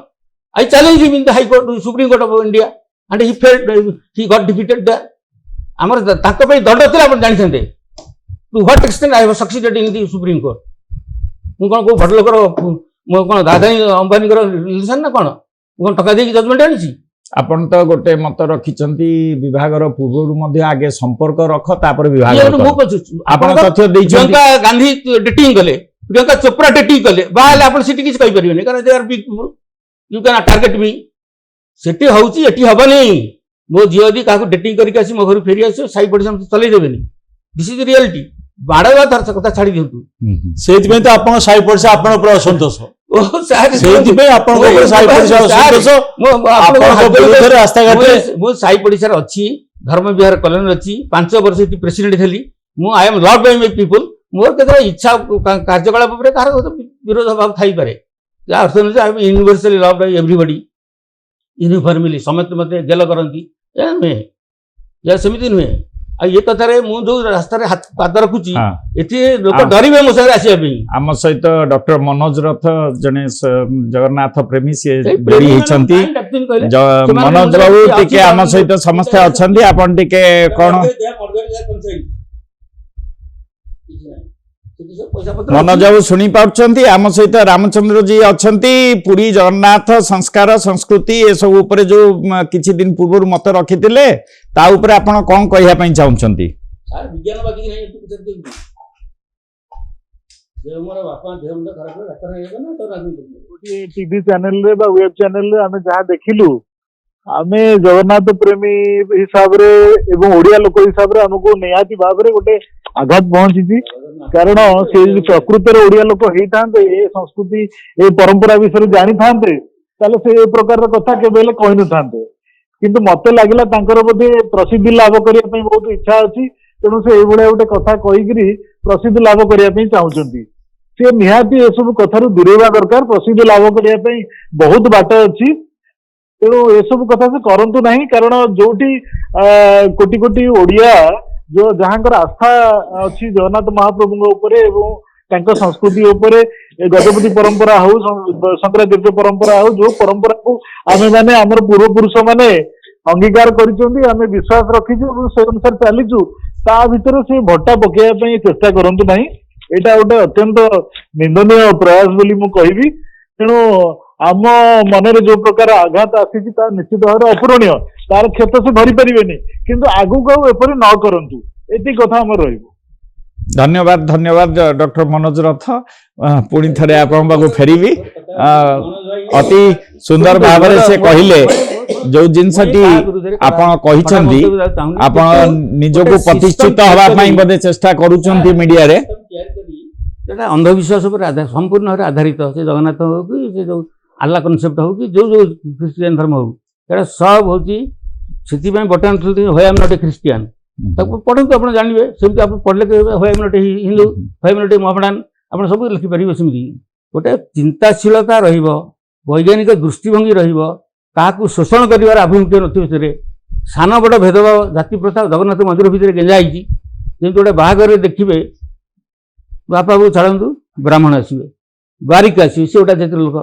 I challenge him in the high court Supreme Court of India and he felt he got defeated there. ଆମର ତାଙ୍କ ପାଇଁ ଦଣ୍ଡ ଥିଲା ଆପଣ ଜାଣିଛନ୍ତି to what extent I have succeeded in the Supreme Court. ମୁଁ କ'ଣ କୋଉ ବଡ଼ ଲୋକର ମୁଁ କ'ଣ ଦାଦାନୀ ଅମ୍ବାନୀଙ୍କର ରିଲେସନ୍ ନା କ'ଣ ମୁଁ କ'ଣ ଟଙ୍କା ଦେଇକି ଜଜମେଣ୍ଟ ଆଣିଛି?
ଆପଣ ତ ଗୋଟେ ମତ ରଖିଛନ୍ତି ବିଭାଗର ପୂର୍ବରୁ ମଧ୍ୟ ଆଗେ ସମ୍ପର୍କ ରଖ ତାପରେ ବିଭାଗ
ମୁଁ
କର। ଆପଣ ତଥ୍ୟ ଦେଇଛନ୍ତି
ପ୍ରିୟଙ୍କା ଗାନ୍ଧୀ ଡେଟିଂ କଲେ, ପ୍ରିୟଙ୍କା ଚୋପ୍ରା ଡେଟିଂ କଲେ, ବାହା ହେଲେ ଆପଣ ସେଠି କିଛି କହିପାରିବେନି କାରଣ they are big people, you can target me. ସେଠି ହଉଛି ଏଠି ହବନି। ମୋ ଝିଅ ଯଦି କାହାକୁ ଡେଟିଂ କରିକି ଆସି ମୋ ଘରୁ ଫେରି ଆସିବ ସାଇ ପଡ଼ିଶା ଚଲେଇ ଦେବେନି। This is reality. ବାଡ଼େଇବା ତାର କଥା ଛାଡ଼ି ଦିଅନ୍ତୁ।
ସେଇଥିପାଇଁ ତ ଆପଣ ସାହି ପଡ଼ିଶା ଆପଣଙ୍କ ଉପରେ ଅସନ୍ତୋଷ, ସେଇଥିପାଇଁ ଆପଣଙ୍କ ଉପରେ ସାହି ପଡ଼ିଶା ଅସନ୍ତୋଷ। ଆପଣଙ୍କ ବିରୁଦ୍ଧରେ ରାସ୍ତାଘାଟରେ
ମୁଁ ସାଇ ପଡ଼ିଶାରେ ଅଛି, ଧର୍ମ ବିହାର କଲୋନୀରେ ଅଛି, 5 ବର୍ଷ ଏଠି ପ୍ରେସିଡେଣ୍ଟ ଥିଲି। ମୁଁ I M love Bai my people. ମୋର କେତେବେଳେ ଇଚ୍ଛା କାର୍ଯ୍ୟକଳାପ ଉପରେ କାହାର ବିରୋଧ ଭାବ ଥାଇପାରେ, ଯାହା ଅର୍ଥ ନୁହେଁ I am universally love by everybody uniformly, ସମସ୍ତେ ମୋତେ ଗେଲ କରନ୍ତି, ଏହା ନୁହେଁ, ଏହା ସେମିତି ନୁହେଁ। ଆଉ ଏ କଥାରେ ମୁଁ ଯୋଉ ରାସ୍ତାରେ ପାଦ ରଖୁଛି ଏଠି ଲୋକ ଡରିବେ ମୋ ସାଙ୍ଗରେ ଆସିବା ପାଇଁ।
ଆମ ସହିତ ଡକ୍ଟର ମନୋଜ ରଥ ଜଣେ ଜଗନ୍ନାଥ ପ୍ରେମୀ ସିଏ ଯୋଡ଼ି ହେଇଛନ୍ତି। ମନୋଜ ବାବୁ ଟିକେ ଆମ ସହିତ ସମସ୍ତେ ଅଛନ୍ତି, ଆପଣ ଟିକେ କଣ ମନୋଜ ବାବୁ ଶୁଣି ପାରୁଛନ୍ତି? ଆମ ସହିତ ରାମଚନ୍ଦ୍ର ଜି ଅଛନ୍ତି। ପୁରୀ ଜଗନ୍ନାଥ ସଂସ୍କାର ସଂସ୍କୃତି ଏସବୁ ଉପରେ ଯୋଉ କିଛି ଦିନ ପୂର୍ବରୁ ମତ ରଖିଥିଲେ ତା ଉପରେ ଆପଣ କଣ କହିବା ପାଇଁ ଚାହୁଁଛନ୍ତି?
टीवी चैनल रे बा वेब चैनल रे आमे जहाँ देखिलु आमे जगन्नाथ प्रेमी हिसाब रे एवं ओडिया लोक हिसाब रे हमको निहाती भाव रे गोटे आघात पहुंची कारण से प्रकृत रे ओडिया लोक हेई थांते ए संस्कृति ए परंपरा विषय जानी थांते ताले से ए प्रकार कथा केबेले कहि न थांते किंतु मते लागिला तांकर बोधे प्रसिद्धि लाभ करिया पई बहुत इच्छा अछि तेणु से ए भले गोटे कथा कहिकरी प्रसिद्धि लाभ करिया पई चाहुचंती से निहाती ए सब कथारु दूरेवा दरकार प्रसिद्धि लाभ करिया पई बहुत बाट अछि तेणु ए सब कथा से करंतु नहीं कारण जोटी कोटी कोटी ओडिया जो जहांकर आस्था अछि जगन्नाथ महाप्रभु ऊपर एवं तांको संस्कृति ऊपर गजपति परंपरा हो शंकराचार्य परंपरा हो जो परंपरा को आमे माने हमर पूर्व पुरुष माने अंगीकार करिसोंदी आमे विश्वास रखिछु से अनुसार चलीछु ता भीतर से भट्टा पकेया पई चेष्टा करंतु नहीं एटा गोटे अत्यंत निंदनीय प्रयास बोली मु कहबी तेणु आम मन जो प्रकार आघात आसी निश्चित भाव अपूरणीय तार क्षत से भरी पारे किंतु आगु को एपरी न करंतु एति कथा हमर रहिबो।
धन्यवाद धन्यवाद डॉक्टर मनोज रथ पुणी थरे आपन बागु फेरीबी अति सुंदर भाव से कहिले जो जिनसटी आपण कहिसंदी आपण निजको प्रतिष्ठित हवा पई बदे चेष्टा करूचंती मीडिया रे
जेटा अंधविश्वास पर संपूर्ण भाव आधारित से जगन्नाथ हो कि से जो आल्ला कनसेप्ट हो कि जो जो क्रिश्चियन धर्म हो एटा सब होची सेति पई बटन होय एम नॉट ए क्रिश्चियन ताको पढंतु आपण जानिबे सेमति आपण पढले के होय एम नॉट ए हिंदू होय एम नॉट ए मोहम्मडन आपण सब लिखि परिबे सेमति गोटे चिंताशीलता रहिबो वैज्ञानिक दृष्टिभंगी रहिबो काकू शोषण करिवार अभिमुख्य नथिबे सेरे सान बड़ भेदभाव जाति प्रथा जगन्नाथ मंदिर भितर गेंजा आइछि जेमति गोटे बाहागर देखिबे बापा बो छाड़ू ब्राह्मण आसवे बारिक आसवे से गोटा जातिर लोक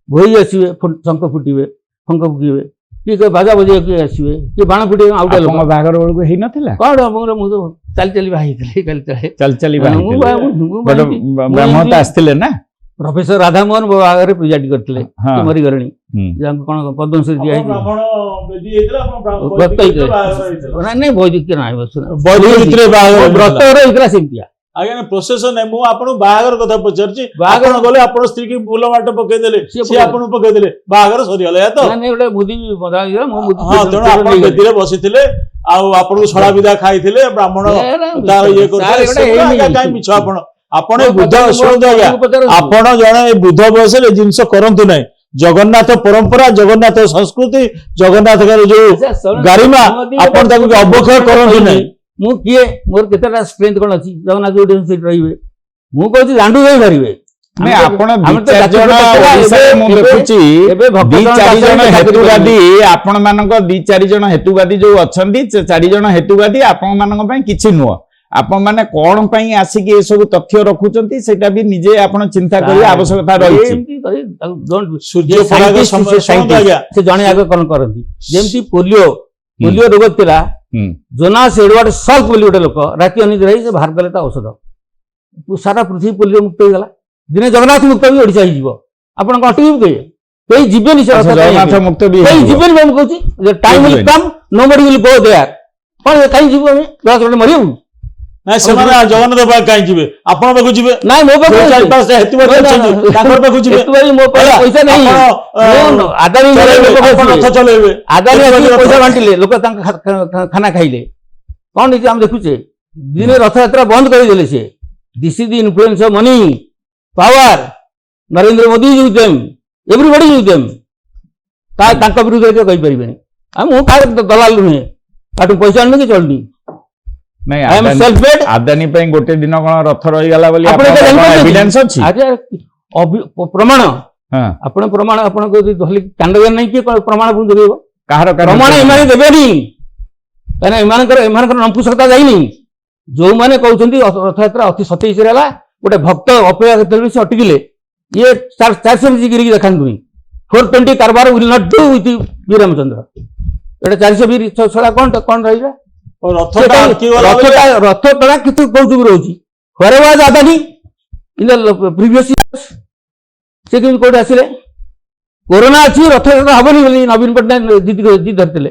भोई आसवे शंख फुटे फंक फुके किए बाजा बजे किए आसवे किए बाण फुटे आउटा लोक
बाहागर बेलू हेई नथिला
कौन मुझे चल चली बाही
चल चली ब्राह्मण आसथिले ना
प्रोफेसर राधामोहन बाहागर प्रिजाइड करथिले मरी गरणी कौन पद्मश्री दिया नहीं वैदिक ना व्रत होइतला सेमतिया
आज्ञा प्रोसेसन है मु आपन बाहागर कथा पचरची बाहागर गले आपन स्त्री की फूल माट पके देले सी आपन पके देले बाहागर सरी गला तो
नहीं ओटे बुद्धि बदला गया मु बुद्धि
हां तण आपन बेदिरे बसिथिले आ आपन को छडा विदा खाइथिले ब्राह्मण तार ये करथिले काई मिछ आपन आपन बुद्ध सुन आज्ञा आपन जने बुद्ध बयस ले जिंस करंतु नै जगन्नाथ परंपरा जगन्नाथ संस्कृति जगन्नाथ जो गारिमा आपन ताको अवक्षय करंतु नै
मु किए मोर केतेटा स्ट्रेंथ कोन अछि जगन्नाथ जोडी सीट रहिबे मु कहछि दांडू जाई धरिबे
मैं आपण 2-4 जण ओडिसा मु देखुची 2-4 जण हेतुवादी आपण मानक 2-4 जण हेतुवादी जो अछंती 4 जण हेतुवादी आपण मानक पई किछि नुह आपण माने कोन पई आसी के ए सब तथ्य रखुचंती सेटा भी निजे आपण चिंता करी आवश्यकता रही
सूर्य पराग समय
से जणे आगे कोन करंती जेमती पोलियो रोग थिला जोनास एडवर्ड सल्क बोली गोटे लोक राति अनिद्रा से बाहर कले औषध सारा पृथ्वी पोलियो मुक्त होगा दिने जगन्नाथ मुक्त भी ओडिशा हो आपण अटक कहीं जीवेनि
जगन्नाथ मुक्त भी
कहीं जीवेनि मैं कहूँ time will come nobody will go there कौन कहीं जीव आम 10 मिनट मरिबू
ନାଇଁ ସେମାନେ ଜଗନ୍ନାଥ ପାଖ କାହିଁ ଯିବେ ଆପଣ ପାଖକୁ ଯିବେ
ନାଇଁ ମୋ ପାଖରେ
ଚାରି ପାଞ୍ଚଟା ହେତୁବାଦୀ ଅଛନ୍ତି ତାଙ୍କର ପାଖକୁ ଯିବେ
ମୋ ପାଖରେ ପଇସା ନାହିଁ ଆଦାନୀ
ରଥ ଚଲେଇବେ
ଆଦାନୀ ପଇସା ବାଣ୍ଟିଲେ ଲୋକ ତାଙ୍କ ଖାନା ଖାଇଲେ କଣ ହେଇଛି ଆମେ ଦେଖୁଛେ ଦିନେ ରଥଯାତ୍ରା ବନ୍ଦ କରିଦେଲେ ସେ this is the influence of money power Narendra Modi use them everybody use them ତାଙ୍କ ବିରୁଦ୍ଧରେ କେହି କହିପାରିବେନି ମୁଁ କାହାର ଦଲାଲ ନୁହେଁ ତାଠୁ ପଇସା ଆଣିନି କି ଚଳୁନି
ନାଇଁ
I am self-made.
ଆଦାନୀ ପାଇଁ ଗୋଟେ ଦିନ କଣ ରଥ ରହିଗଲା ବୋଲି
ଆପଣ ଏଇଟା ଜାଣିପାରୁଛନ୍ତି?
ଏଭିଡେନ୍ସ ଅଛି
ପ୍ରମାଣ
ହଁ
ଆପଣ ପ୍ରମାଣ ଆପଣଙ୍କ ଯଦି ଧରିଲେ କାଣ୍ଡଜ୍ଞାନ ନାହିଁ କିଏ ପ୍ରମାଣ ଆପଣ ଯୋଗାଇବ
କାହାର
ପ୍ରମାଣ ଏମାନେ ଦେବେନି କାହିଁକିନା ଏମାନଙ୍କର ନପୁଂସକତା ଯାଇନି ଯୋଉମାନେ କହୁଛନ୍ତି ରଥଯାତ୍ରା ଅତି 27 ହେଲା ଗୋଟେ ଭକ୍ତ ଅପେକ୍ଷା ଯେତେବେଳେ ସେ ଅଟକିଲେ ଇଏ 400 ଗିରିକି ଦେଖାନ୍ତୁନି 420 କାରବାର will not do with Shriramchandra ଏଟା 420 ଛଡା କଣ ରହିଲା
ରଥ
ଟଣା କିଛି କୋଉଠି ବି ରହୁଛି ଘରେ ବାଜ ଆଦାନୀ ପ୍ରିଭିୟସ୍ ସେ କେମିତି କୋଉଠି ଆସିଲେ କୋରୋନା ଅଛି ରଥଯାତ୍ରା ହବନି ବୋଲି ନବୀନ ପଟ୍ଟନାୟକ ଜିଦି ଧରିଥିଲେ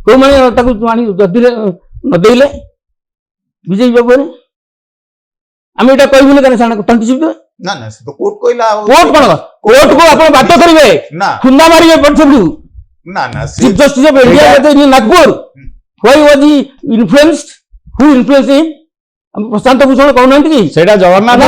କୋଉମାନେ ତାକୁ ଆଣି ଜଦିଲେ ନଦେଇଲେ ବିଜେପି ବାବୁରେ ଆମେ ଏଇଟା କହିବୁନି କାରଣ ସେମାନେ ତଣ୍ଟି ଚିପିଦେବେ
ନା ନା ସେ ତ କୋର୍ଟ କହିଲା
କୋର୍ଟ କଣ କୋର୍ଟକୁ ଆପଣ ବାଟ କରିବେ
ନା
ଖୁନ୍ଦା ମାରିବେ ପଛକୁ
ନା ନା
chief justice of India Nagpur why was he influenced who influenced him Prashant Bhushan कहना कि
सेटा जगन्नाथ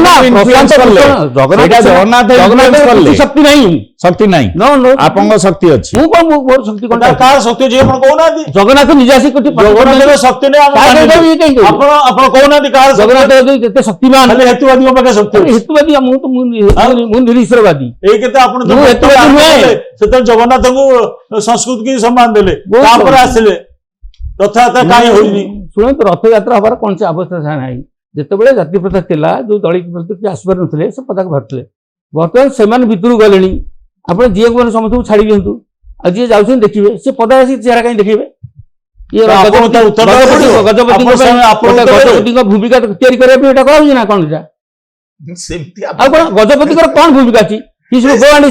शक्ति नहीं
शक्ति नहीं
नो नो
आपन शक्ति अछि
मु कोन मोर शक्ति कोन
का शक्ति जे आपण कहना दी
जगन्नाथ निजासी कोटी
जगन्नाथ शक्ति ने आपण आपण कहना दी का
जगन्नाथ केते शक्तिमान
खाली हेतुवादी को पाके शक्ति
हेतुवादी मु तो मु निरीश्वरवादी
ए केते आपण तो हेतुवादी हुए से तो जगन्नाथ को संस्कृत की सम्मान देले तापर आसिले रथयात्रा काई होइनी
शुणु रथयात्रा हबार कौन से आवश्यकता नहीं जितेबाला जाति प्रथा थिला जो दलित प्रति आसपार नथिले से पताका भरथिले बर्तमान सेमान भितरु गलेनी आपण जे को समस्त छाड़ी दियंतु आ जे जाउछन देखिबे से पदासी चेहरा काई देखिबे ये गजपति को भूमिका तैयारी करे पे एटा कहउ ना कोन एटा
सेमती
आ कोन गजपति को कोन भूमिका छी he should go and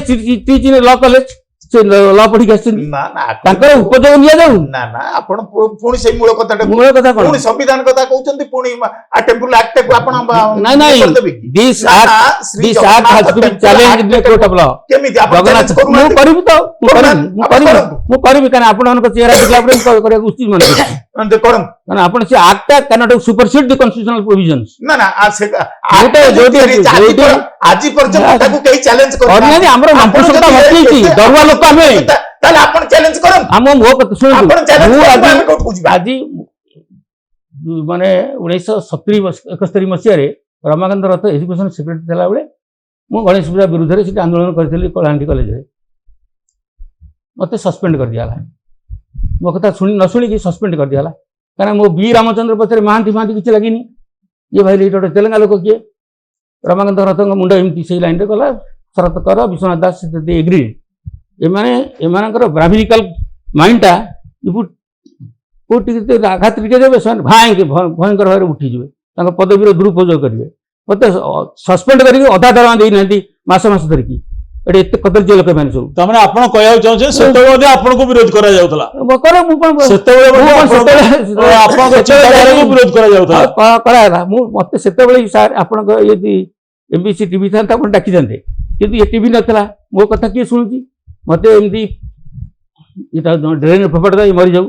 teach in law college से लॉ पढ़ी आछन
ना ना
ताकर उपयोग निया जाऊ
ना ना आपण पुणी से मूल कथाटा
कथा कोन
पुणी संविधान कथा कहउछन्ती पुणी आ टेम्पल एक्ट को आपण
नहीं नहीं this act has to be challenge in court of law
केमिति आपण
जगन्नाथ मु करबी तो मु करबी कारण आपण चेहरा देखला पर करे उचित मन
अंत करम
कारण आपण से act can not supersede the constitutional provisions
ना ना आ से
जोटी
आजि पर्यंत ताकू केही चैलेंज कर
और नहीं हमरो नपुंसकता भर्ती छी दरुआ लोक हमें
ताले आपण चैलेंज करम
हम मो सुन
आपण चैलेंज
आज
कोर्ट को जिबा
आज माने 1970 71 मसिया रे रमाकांत रथ एजुकेशन सेक्रेटरी थला बेले मु गणेश पूजा विरुद्ध रे सिटी आंदोलन करथली कलाहांडी कॉलेज रे मते सस्पेंड कर दियाला मो कथा सुनी न सुनी कि सस्पेंड कर दियाला कारण मो बी रामचंद्र पछरे महांती किछ लागिनी ये भाई लीडर तेलंगाना लोक किए रमाकांत रथ मुंड एमती से लाइन रे गला शरत कर विश्वनाथ दास दे एग्री एमानकर ब्राह्मणिकल माइंडटा कोटी आघात टिके देवे से भयंकर भाव उठी जाए पदवीर दुरुपयोग करेंगे मत सस्पेंड कर अधा दरमा देना मस धरिकी एत कदर्य लोक मैंने सब
तमने आपण कहया चाहछे सेतेबेले आपण को विरोध करा जाउतला
करे मु कोन
सेतेबेले आपण को चिंताधारा को विरोध करा जाउतला
कराला मु मते सेतेबेले सर आपण यदि एमबीसी टीवी था आपण डाकी जानते किंतु ये टीवी नथला मो कथा के सुनुची मते एमदी इटा ड्रेन फपड़दा मरि जाऊ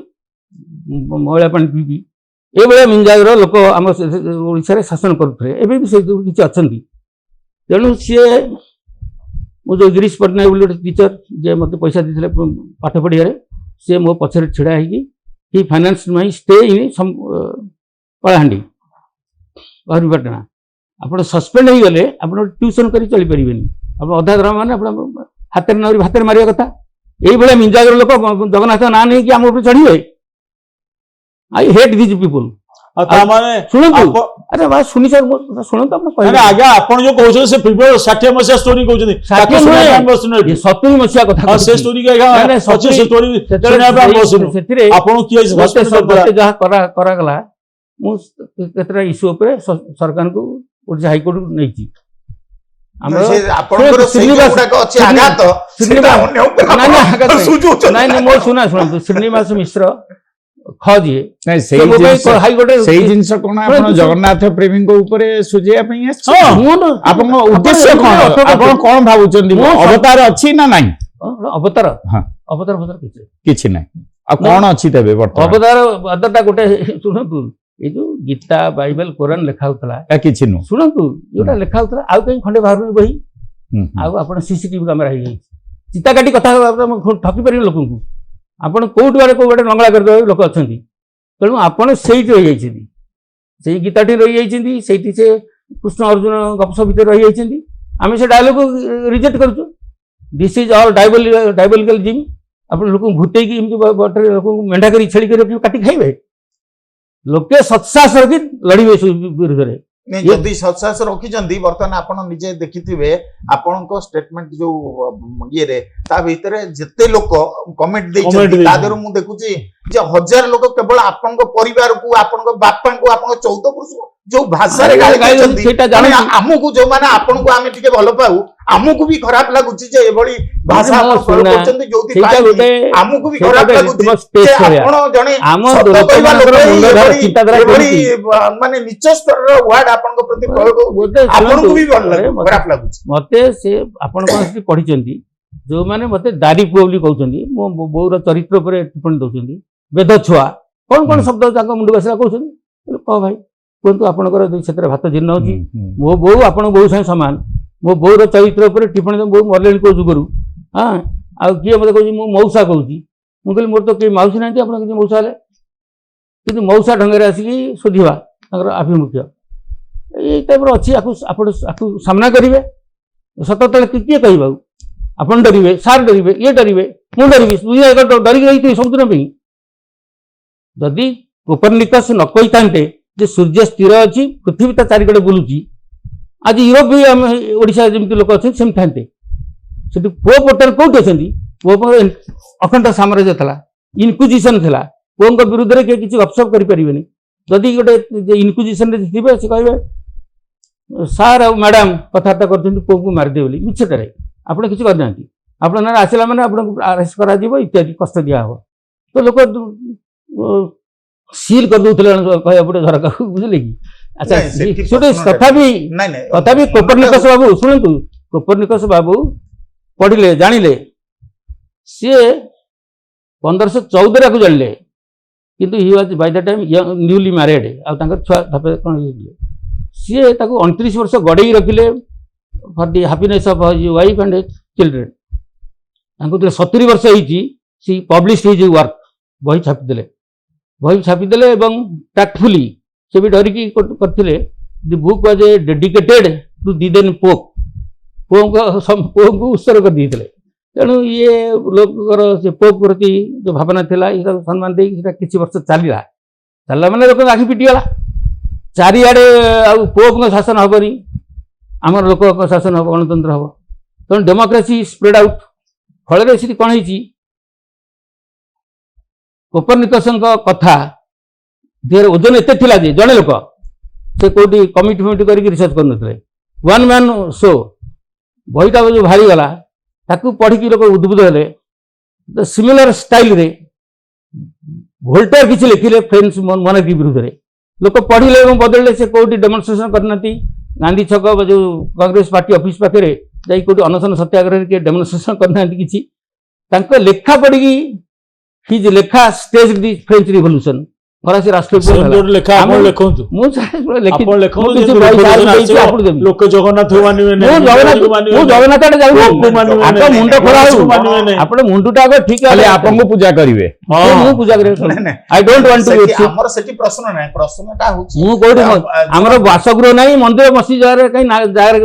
महिला पानी पीपी ए बळे मिंजागर लोक आम ओडिसा रे शासन करथरे एबे भी से किछि अछंती तेणु सी मो जो गिरीश पट्टनायक बोली गोटे टीचर जे मत पैसा देते पाठ पढ़िया सी मो पछरे छिड़ा ही finance my stay in Kalahandi बारपाटना आप सस्पेंड हो गले आप ट्यूशन कर चली पारे आप अधा दरमा मैंने हाथ हाथ मारिया कथा ये मिंजागर लोक जगन्नाथ ना नहीं कि आम ऊपर चढ़े आई हेट दिज पीपुल
ଆଉ ତା ମାନେ
ଶୁଣନ୍ତୁ
ଆପଣ-
ଆରେ ବା ଶୁଣି ସାର୍ ମୋ କଥା ଶୁଣନ୍ତୁ ଆପଣ
ମାନେ
କହିବେ
ଆଜ୍ଞା ଆପଣ ଯୋଉ କହୁଛନ୍ତି ସେ ଫେବୃଆରୀ 60 ମସିହା ଷ୍ଟୋରି କହୁଛନ୍ତି ତାକୁ ଶୁଣିବା ପାଇଁ ଆମେ ବସିନୁ ଏଠି।
70 ମସିହା କଥା
ହଁ ସେ
କହୁଛି।
ଷ୍ଟୋରି କି ଆଜ୍ଞା
ନାଇଁ, ନାଇଁ,
ଅଛି ସେ ଷ୍ଟୋରି
ସେତେବେଳେ
ଶୁଣିବା ପାଇଁ ଆମେ ବସିନୁ
ସେଥିରେ
ଆପଣଙ୍କୁ କିଏ
ମତେ
ସସ୍ପେଣ୍ଡ କରିଦେଲା?
ମତେ ଯାହା କରାଗଲା ମୁଁ କେତେଟା ଇସ୍ୟୁ ଉପରେ ସରକାରଙ୍କୁ ଓଡ଼ିଶା ହାଇକୋର୍ଟକୁ ନେଇଛି। ଆମର
ସେ ଆପଣଙ୍କର ସେଇ
ଶ୍ରୀନିବାସ-
ଯୋଉଗୁଡାକ ଅଛି
ଶ୍ରୀନିବାସ-
ଆଘାତ ସେଟା
ଶ୍ରୀନିବାସ-
ଅନ୍ୟ ଉପରେ
ନାଇଁ, ନାଇଁ,
ଆପଣ
ଆଘାତ ନାହିଁ।
ସୁଝଉଛନ୍ତି।
ନାଇଁ ନାଇଁ ମୋ ଶୁଣନ୍ତୁ ଶ୍ରୀନିବାସ ମିଶ୍ର ଖ ଯିଏ
ନାଇଁ
ସେ ମୋ ପାଇଁ ହାଇକୋର୍ଟରେ
ସେଇ ଜିନିଷ କଣ ଆପଣ
ଶୁଣନ୍ତୁ,
ଜଗନ୍ନାଥ ପ୍ରେମୀଙ୍କ ଉପରେ ସୁଝେଇବା ପାଇଁ
ହଁ।
ଆସିଛନ୍ତି?
ଶୁଣନ୍ତୁ,
ଆପଣଙ୍କ
ଆପଣ
ଉଦ୍ଦେଶ୍ୟ
ଏମିତି
କଣ?
ଅର୍ଥ
ଆପଣ
କରୁଛନ୍ତି।
କଣ ଭାବୁଛନ୍ତି
ମୁଁ
ଅବତାର ଅଛି ନା ନାହିଁ?
ଅବତାର
ହଁ।
ଅବତାର ଫବତାର କିଛି
କିଛି ନାହିଁ। ଆଉ କଣ ଅଛି ତେବେ ବର୍ତ୍ତମାନ?
ଅବତାର ବାଦଟା ଗୋଟେ ଶୁଣନ୍ତୁ ଏଇ ଯୋଉ ଗୀତା ବାଇବେଲ କୋରାନ ଲେଖା ହଉଥିଲା
କିଛି ନୁହଁ।
ଶୁଣନ୍ତୁ ଯୋଉଟା ଲେଖା ହଉଥିଲା ଆଉ କାହିଁ ଖଣ୍ଡେ ବାହାରୁନି ବହି
ହୁଁ,
ଆଉ ଆପଣ ସିସିଟିଭି କ୍ୟାମେରା ହେଇଯାଇଛି ଚିତା କାଟି କଥା ଠକି ପାରିବେ ଲୋକଙ୍କୁ ଆପଣ କୋଉଠି ବାଟେ କୋଉ ବାଟେ ନଙ୍ଗଳା କରିଦେବେ ଲୋକ ଅଛନ୍ତି ତେଣୁ ଆପଣ ସେଇଠି ରହିଯାଇଛନ୍ତି ସେଇ ଗୀତାଟି ରହିଯାଇଛନ୍ତି ସେଇଠି ସେ କୃଷ୍ଣ ଅର୍ଜୁନ ଗପସପ ଭିତରେ ରହିଯାଇଛନ୍ତି ଆମେ ସେ ଡାୟଲଗକୁ ରିଜେକ୍ଟ କରୁଛୁ ଦିସ୍ ଇଜ୍ ଅଲ୍ ଡାଇବୋଲିକାଲ ଜିମ୍ ଆପଣ ଲୋକଙ୍କୁ ଭୂତେଇକି ଏମିତି ବାଟରେ ଲୋକଙ୍କୁ ମେଣ୍ଢା କରି ଛେଳି କରି ରଖିବେ କାଟି ଖାଇବେ ଲୋକେ ସତ୍ସାହସ ରଖି ଲଢ଼ିବେ ସେ ବିରୁଦ୍ଧରେ
ନାଇଁ, ଯଦି ସତ୍ସାହସ ରଖିଛନ୍ତି ବର୍ତ୍ତମାନ ଆପଣ ନିଜେ ଦେଖିଥିବେ ଆପଣଙ୍କ ଷ୍ଟେଟମେଣ୍ଟ ଯୋଉ ଇଏରେ ତା ଭିତରେ ଯେତେ ଲୋକ କମେଣ୍ଟ ଦେଇଛନ୍ତି ତା ଦେହରୁ ମୁଁ ଦେଖୁଛି ଯେ 1000 ଲୋକ କେବଳ ଆପଣଙ୍କ ପରିବାରକୁ ଆପଣଙ୍କ ବାପାଙ୍କୁ ଆପଣଙ୍କ 14 ପୁରୁଷକୁ ଯୋଉ ଭାଷାରେ ଗାଳି କରିଛନ୍ତି
ସେଇଟା ଜାଣୁଛି।
ମାନେ ଆମକୁ ଯୋଉମାନେ ଆପଣଙ୍କୁ ଆମେ ଟିକେ ଭଲ ପାଉ ଆମକୁ ବି ଖରାପ ଲାଗୁଛି ଯେ ଏଭଳି ଭାଷା ଆପଣ ପ୍ରୟୋଗ କରୁଛନ୍ତି ଯୋଉଥିପାଇଁ ଆମକୁ ବି ଖରାପ ଲାଗୁଛି ଯେ ଆପଣ ଜଣେ ସତ କହିବା ଲୋକ ଏଭଳି ମାନେ ନିଚ ସ୍ତରର ୱାର୍ଡ ଆପଣଙ୍କ ପ୍ରତି ପ୍ରୟୋଗ ଆପଣଙ୍କୁ ବି ଭଲ ଲାଗେ ଖରାପ ଲାଗୁଛି
ମତେ ସେ ଆପଣ କଣ ସେଠି ପଢିଛନ୍ତି ଯୋଉମାନେ ମତେ ଦାରି ପୁଅ ବୋଲି କହୁଛନ୍ତି ମୋ ବୋଉର ଚରିତ୍ର ଉପରେ ଟିପ୍ପଣୀ ଦଉଛନ୍ତି ବେଦ ଛୁଆ କଣ କଣ ଶବ୍ଦ ତାଙ୍କ ମୁଣ୍ଡକୁ ଆସିଲା କହୁଛନ୍ତି କହ ଭାଇ କୁହନ୍ତୁ ଆପଣଙ୍କର ସେଥିରେ ଭାତ ଜୀର୍ଣ୍ଣ ହଉଛି ମୋ ବୋଉ ଆପଣଙ୍କ ବୋଉ ସାଙ୍ଗେ ସମାନ ମୋ ବୋଉର ଚରିତ୍ର ଉପରେ ଟିପ୍ପଣୀ ବୋଉ ମଲେଣି କୋଉ ଯୁଗରୁ ହଁ ଆଉ କିଏ ମତେ କହୁଛି ମୁଁ ମଉସା କହୁଛି ମୁଁ କହିଲି ମୋର ତ କେହି ମାଉସୀ ନାହାନ୍ତି ଆପଣ କିଛି ମଉସା ହେଲେ କିନ୍ତୁ ମଉସା ଢଙ୍ଗରେ ଆସିକି ଶୋଧିବା ତାଙ୍କର ଆଭିମୁଖ୍ୟ ଏଇ ଟାଇପ୍ର ଅଛି ଆପଣ ସାମ୍ନା କରିବେ ସତତା କିଏ କହିବ ଆଉ ଆପଣ ଡରିବେ ସାର୍ ଡରିବେ ଇଏ ଡରିବେ ମୁଁ ଡରିବି ଡରିକି ରହିଥିବି ସବୁଦିନ ପାଇଁ ଯଦି କୋପରନିକସ୍ ନ କହିଥାନ୍ତେ ଯେ ସୂର୍ଯ୍ୟ ସ୍ଥିର ଅଛି ପୃଥିବୀ ତା ଚାରିକଡ଼େ ବୁଲୁଛି ଆଜି ୟୁରୋପ ବି ଆମେ ଓଡ଼ିଶା ଯେମିତି ଲୋକ ଅଛନ୍ତି ସେମିତି ଥାନ୍ତେ ସେଠି ପୁଅ ପୋର୍ଟାଲ କୋଉଠି ଅଛନ୍ତି ପୁଅ ଅଖଣ୍ଡ ସାମ୍ରାଜ୍ୟ ଥିଲା ଇନକ୍ୟୁଜିସନ ଥିଲା ପୁଅଙ୍କ ବିରୁଦ୍ଧରେ କିଏ କିଛି ଗପସପ୍ କରିପାରିବେନି ଯଦି ଗୋଟେ ଇନକ୍ୟୁଜିସନରେ ଥିବେ ସେ କହିବେ ସାର୍ ଆଉ ମ୍ୟାଡାମ କଥାବାର୍ତ୍ତା କରୁଛନ୍ତି ପୁଅକୁ ମାରିଦେବେ ବୋଲି ମିଛଟାରେ ଆପଣ କିଛି କରିନାହାନ୍ତି ଆପଣ ନାଁ ଆସିଲା ମାନେ ଆପଣଙ୍କୁ ଆରେଷ୍ଟ କରାଯିବ ଇତ୍ୟାଦି କଷ୍ଟ ଦିଆହବ ତ ଲୋକ ସିଲ୍ କରିଦଉଥିଲେ କହିବା ଗୋଟେ ଝରକାକୁ ବୁଝିଲେ କି ଆଚ୍ଛା ତଥାପି କୋପରନିକସ୍ ବାବୁ ଶୁଣନ୍ତୁ କୋପରନିକସ୍ ବାବୁ ପଢିଲେ ଜାଣିଲେ ସିଏ 1514 ଆକୁ ଜାଣିଲେ କିନ୍ତୁ he was Bai the time newly married ଆଉ ତାଙ୍କର ଛୁଆ ତାପରେ କ'ଣ ହେଇଥିଲେ ସିଏ ତାକୁ 29 ବର୍ଷ ଗଡ଼େଇ ରଖିଲେ for the happiness of his wife and children ତାଙ୍କୁ ଯେତେବେଳେ 70 ବର୍ଷ ହେଇଛି ସି ପବ୍ଲିଶ ହିଜ୍ ୱାର୍କ ବହି ଛାପିଦେଲେ ଏବଂ ଟ୍ୟାକ୍ଟଫୁଲି ସେ ବି ଡରିକି କରିଥିଲେ the book was a dedicated to the then ପୁଅଙ୍କୁ ଉତ୍ସର୍ଗ କରିଦେଇଥିଲେ ତେଣୁ ଇଏ ଲୋକଙ୍କର ସେ ପୋପ୍ ପ୍ରତି ଯେଉଁ ଭାବନା ଥିଲା ଏ ତାକୁ ସମ୍ମାନ ଦେଇକି ସେଟା କିଛି ବର୍ଷ ଚାଲିଲା ମାନେ ଲୋକଙ୍କ ଆଖି ପିଟିଗଲା ଚାରିଆଡ଼େ ଆଉ ପୋପଙ୍କ ଶାସନ ହବନି ଆମର ଲୋକଙ୍କ ଶାସନ ହବ ଗଣତନ୍ତ୍ର ହବ ତେଣୁ ଡେମୋକ୍ରାସି ସ୍ପ୍ରେଡ୍ ଆଉଟ୍ ଫଳରେ ସେଠି କ'ଣ ହେଇଛି କୋପରନିକସଙ୍କ କଥା ଦେହରେ ଓଜନ ଏତେ ଥିଲା ଯେ ଜଣେ ଲୋକ ସେ କୋଉଠି କମିଟି କରିକି ରିସର୍ଚ୍ଚ କରିନଥିଲେ ୱାନ୍ ମ୍ୟାନ୍ ଶୋ ବହିଟା ଯେଉଁ ବାହାରିଗଲା ତାକୁ ପଢ଼ିକି ଲୋକ ଉଦ୍ବୁଦ୍ଧ ହେଲେ ସିମିଲାର ଷ୍ଟାଇଲରେ ଭୋଲ୍ଟେର କିଛି ଲେଖିଲେ ଫ୍ରେଞ୍ଚ ମନାର୍କି ବିରୁଦ୍ଧରେ ଲୋକ ପଢ଼ିଲେ ଏବଂ ବଦଳିଲେ ସେ କୋଉଠି ଡେମନଷ୍ଟ୍ରେସନ କରିନାହାନ୍ତି ଗାନ୍ଧୀ ଛକ ଯେଉଁ କଂଗ୍ରେସ ପାର୍ଟି ଅଫିସ ପାଖରେ ଯାଇ କୋଉଠି ଅନଶନ ସତ୍ୟାଗ୍ରହରେ କିଏ ଡେମନଷ୍ଟ୍ରେସନ କରିନାହାନ୍ତି କିଛି ତାଙ୍କ ଲେଖା ପଢ଼ିକି ହିଜ୍ ଲେଖା ସ୍ଟେଜ୍ ଦି ଫ୍ରେଞ୍ଚ ରିଭଲ୍ୟୁସନ ଫରାସୀ ରାଷ୍ଟ୍ରପତି
ଲୋକ ଜଗନ୍ନାଥ
ମୁଣ୍ଡ ଖୋଲା ହଉ ଆପଣ ମୁଣ୍ଡଟା ଆଗ ଠିକ
ଖାଲି ଆପଣଙ୍କୁ ପୂଜା କରିବେ
ମୁଁ ପୂଜା କରିବି ଆଇ ଡୋଣ୍ଟ ୱାଣ୍ଟ ଟୁ
ଆମର ସେଠି ପ୍ରଶ୍ନ ନାହିଁ ପ୍ରଶ୍ନଟା ହଉଛି
ମୁଁ କୋଉଠି ଆମର ବାସଗୃହ ନାହିଁ ମନ୍ଦିର ମସଜିଦ୍ କାହିଁ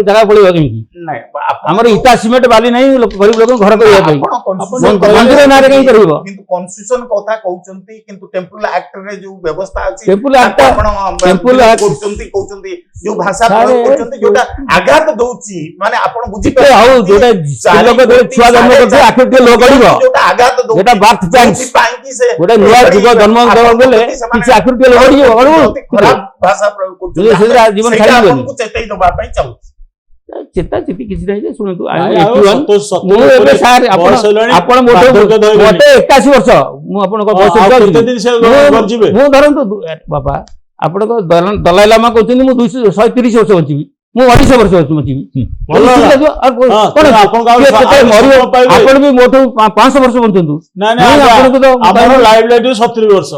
ଜାଗା ପଳେଇବ କେମିତି ଆମର ଇଟା ସିମେଣ୍ଟ ବାଲି ନାହିଁ ଗରିବ ଲୋକ ଘର କରିବା ପାଇଁ ମନ୍ଦିର ନାଁରେ କାହିଁ କରିବ
କିନ୍ତୁ କନଷ୍ଟିଟ୍ୟୁସନ କଥା କହୁଛନ୍ତି କିନ୍ତୁ ଟେମ୍ପଲ ଆକ୍ଟରେ जो व्यवस्था अछि
टेम्पल एक्ट टेम्पल एक्ट
कहउचंती जो भाषा
सारे-
प्रयोग करचंती जोटा आघात दउची माने आपण बुझी
के हौ जोटा लोक छुआ जन्म करथे आखिर के लोक गड़िबो
जोटा आघात दउची
जोटा बर्थ चांस
पाइकी से
गोटे नुआ जुग जन्म देबा बेले किछ आखिर के लोक गड़िबो
खराब भाषा प्रयोग
जे सेरा जीवन छाड़ी
आपको चेतई दबा पई चाहू
चेता चेती किछ नहीं जे सुनतु
ନାଇଁ, ଆଉ
81 ମୁଁ ଏବେ ସାର୍
ବୟସ ହେଲାଣି,
ଆପଣ
ବାର୍ଦ୍ଧକ୍ୟ ଧଇଲେଣି।
ମତେ 81 ବର୍ଷ ମୁଁ ଆପଣଙ୍କ ବୟସ
ଆଉ
କହିଲି।
କେତେ ଦିନ ସେ
ମୁଁ-
ଯିବେ?
ମୁଁ ଧରନ୍ତୁ ବାପା ଆପଣଙ୍କ ଦଲାଇ ଲାମା କହୁଛନ୍ତି ମୁଁ 130 ବର୍ଷ ବଞ୍ଚିବି ମୁଁ 250 ବର୍ଷ ବଞ୍ଚିବି
ଭଲ ହେଲା। ହଁ,
କଣ
ଆପଣଙ୍କୁ ଆଉ
କିଏ କେତେ
ଆଉ
ମରିବ
ସମୟ ପାଇବେ?
ଆପଣ ବି ମୋଠୁ 500 ବର୍ଷ ବଞ୍ଚନ୍ତୁ
ନାଇଁ
ମୁଁ ଆପଣଙ୍କୁ ତ
ଆମର ଲାଇଫ ଲାଇଫ 70 ବର୍ଷ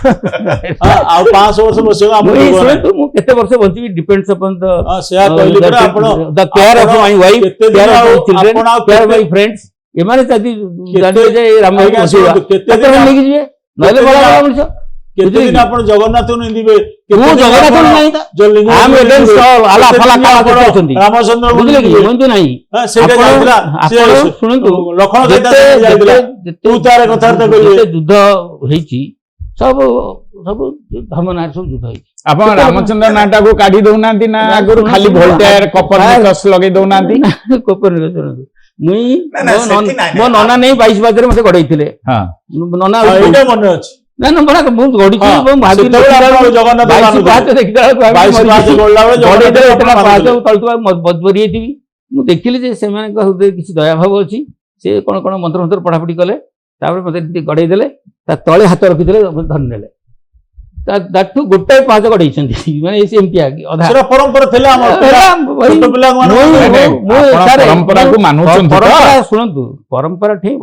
ଆଉ 500 ବର୍ଷ ବସିବାକୁ ଆମର
ମୁଁ
ଯୋଗ ନାହିଁ।
ଶୁଣନ୍ତୁ ମୁଁ କେତେ ବର୍ଷ ବଞ୍ଚିବି ଡିପେଣ୍ଡସ୍ ଅପନ୍ ଦ
ହଁ, ସେୟା କହିଲି ପରା ଆପଣ
the care of my wife,
କେତେ ଦିନ
care of my
ଆଉ
children,
ଆପଣ ଆଉ
care of my
କେତେ-
friends ଏମାନେ ଯଦି
କେତେ-
ଜାଣିବେ ଯେ ରାମାୟଣ
ଆଜ୍ଞା,
ବଞ୍ଚେଇବା
ଶୁଣନ୍ତୁ, କେତେ
ତାକୁ
ଦିନ-
ନେଇକି ଯିବେ ନହେଲେ
କେତେ
ବଡ
ଦିନ-
ବଡ ମଣିଷ
କେତେ
ବୁଝିଲେ
ଦିନ
କି?
ଆପଣ ଜଗନ୍ନାଥଙ୍କୁ ନିନ୍ଦିବେ
ମୁଁ ଜଗନ୍ନାଥ ନାହିଁ ତ ଆମେ against all ଆଲା ଫାଲା କାଲା କେତେ ଅଛନ୍ତି
ରାମଚନ୍ଦ୍ର
ବୁଝିଲେ କି କୁହନ୍ତୁ ନାହିଁ
ସେଇଟା
ଆପଣ-
ଯାଇଥିଲା
ଆପଣ ଶୁଣନ୍ତୁ
ଲକ୍ଷ୍ମଣ ସହିତ
ଯେତେ
ଯାଇଥିଲା
ଯେତେ-
ତୁ ତାର କଥାବାର୍ତ୍ତା କରିବେ
ଯେତେ ଯୁଦ୍ଧ ହେଇଛି ସବୁ ସବୁ ଧର୍ମ ନାଁରେ ସବୁ ଯୁଦ୍ଧ ହେଇଛି
ଆପଣ ରାମଚନ୍ଦ୍ର ନାଁଟାକୁ କାଢି ଦଉନାହାନ୍ତି ନା ଆଗରୁ ଖାଲି ଭୋଲ୍ଟେୟାର କପରନିକସ୍ ଲଗେଇ ଦଉନାହାନ୍ତି
କୋପରନିକସ୍ ଶୁଣନ୍ତୁ ମୁଇଁ
ନା, ନା, ସେଠି ନାହିଁ,
ମୋ ନନା ନେଇ 22 ବାଜରେ ମତେ ଗଡେଇଥିଲେ
ହଁ
ନନା
ହଁ, ଏଇଟା ମନେ ଅଛି
ନା ନା ବଡ ମୁଁ ଗଡିଛି
ହଁ,
ମୁଁ ଭାବିଲି
ସେତେବେଳେ ଆପଣ ଜଗନ୍ନାଥ
22
ମାନୁଥିଲେ।
ପାହାଚ ଦେଖିଲା ବେଳକୁ
22 ପାହାଚ ଗଡିଲା ବେଳେ
ଗଡେଇ ଦେଲେ
ଜଗନ୍ନାଥ
ଏତେଟା
ଆପଣ
ପାହାଚ
ମାନୁଥିଲେ।
ତଳୁଥିବା ମରି ଯାଇଥିବି ମୁଁ ଦେଖିଲି ଯେ ସେମାନଙ୍କ ହୃଦୟରେ କିଛି ଦୟାଭାବ ଅଛି ସେ କଣ କଣ ମନ୍ତ୍ର ମନ୍ତ୍ର ପଢାପଢି କଲେ ତାପରେ ମତେ ଟିକେ ଗଡେଇ ଦେଲେ ତା ତଳେ ହାତ ରଖିଦେଲେ ଧରି ନେଲେ ତାଠୁ ଗୋଟାଏ ପାହାଚ ଗଡେଇଛନ୍ତି ମାନେ ଏମିତି ଅଧା
ସେଟା ପରମ୍ପରା ଥିଲା ଆମର ଛୋଟ
ପରମ୍ପରାକୁ ମାନୁଛନ୍ତି ତ?
ପରମ୍ପରା ଶୁଣନ୍ତୁ ପରମ୍ପରା ଠିକ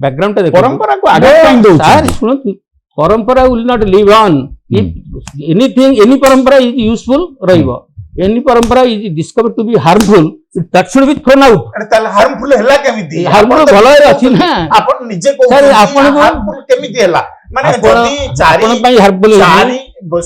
ବ୍ୟାକଗ୍ରାଉଣ୍ଡ ଟା
ପରମ୍ପରାକୁ ଆଘାତ କାଇଁ ଦଉଛନ୍ତି?
ସାର୍ ଶୁଣନ୍ତୁ ପରମ୍ପରା will not live on if any ପରମ୍ପରା is useful ରହିବ any ପରମ୍ପରା is discovered to be harmful that should be thrown out
ତାହେଲେ ହାର୍ମଫୁଲ ହେଲା କେମିତି
harmful ଭଲରେ ଅଛି ନା
ଆପଣ ନିଜେ
ସାର୍,
କହୁଛନ୍ତି
ଆପଣଙ୍କୁ-
ହାର୍ମଫୁଲ କେମିତି ହେଲା ମାନେ
ଆପଣ
ଯଦି ଚାରି
ଆପଣ ପାଇଁ harmful
ଚାରି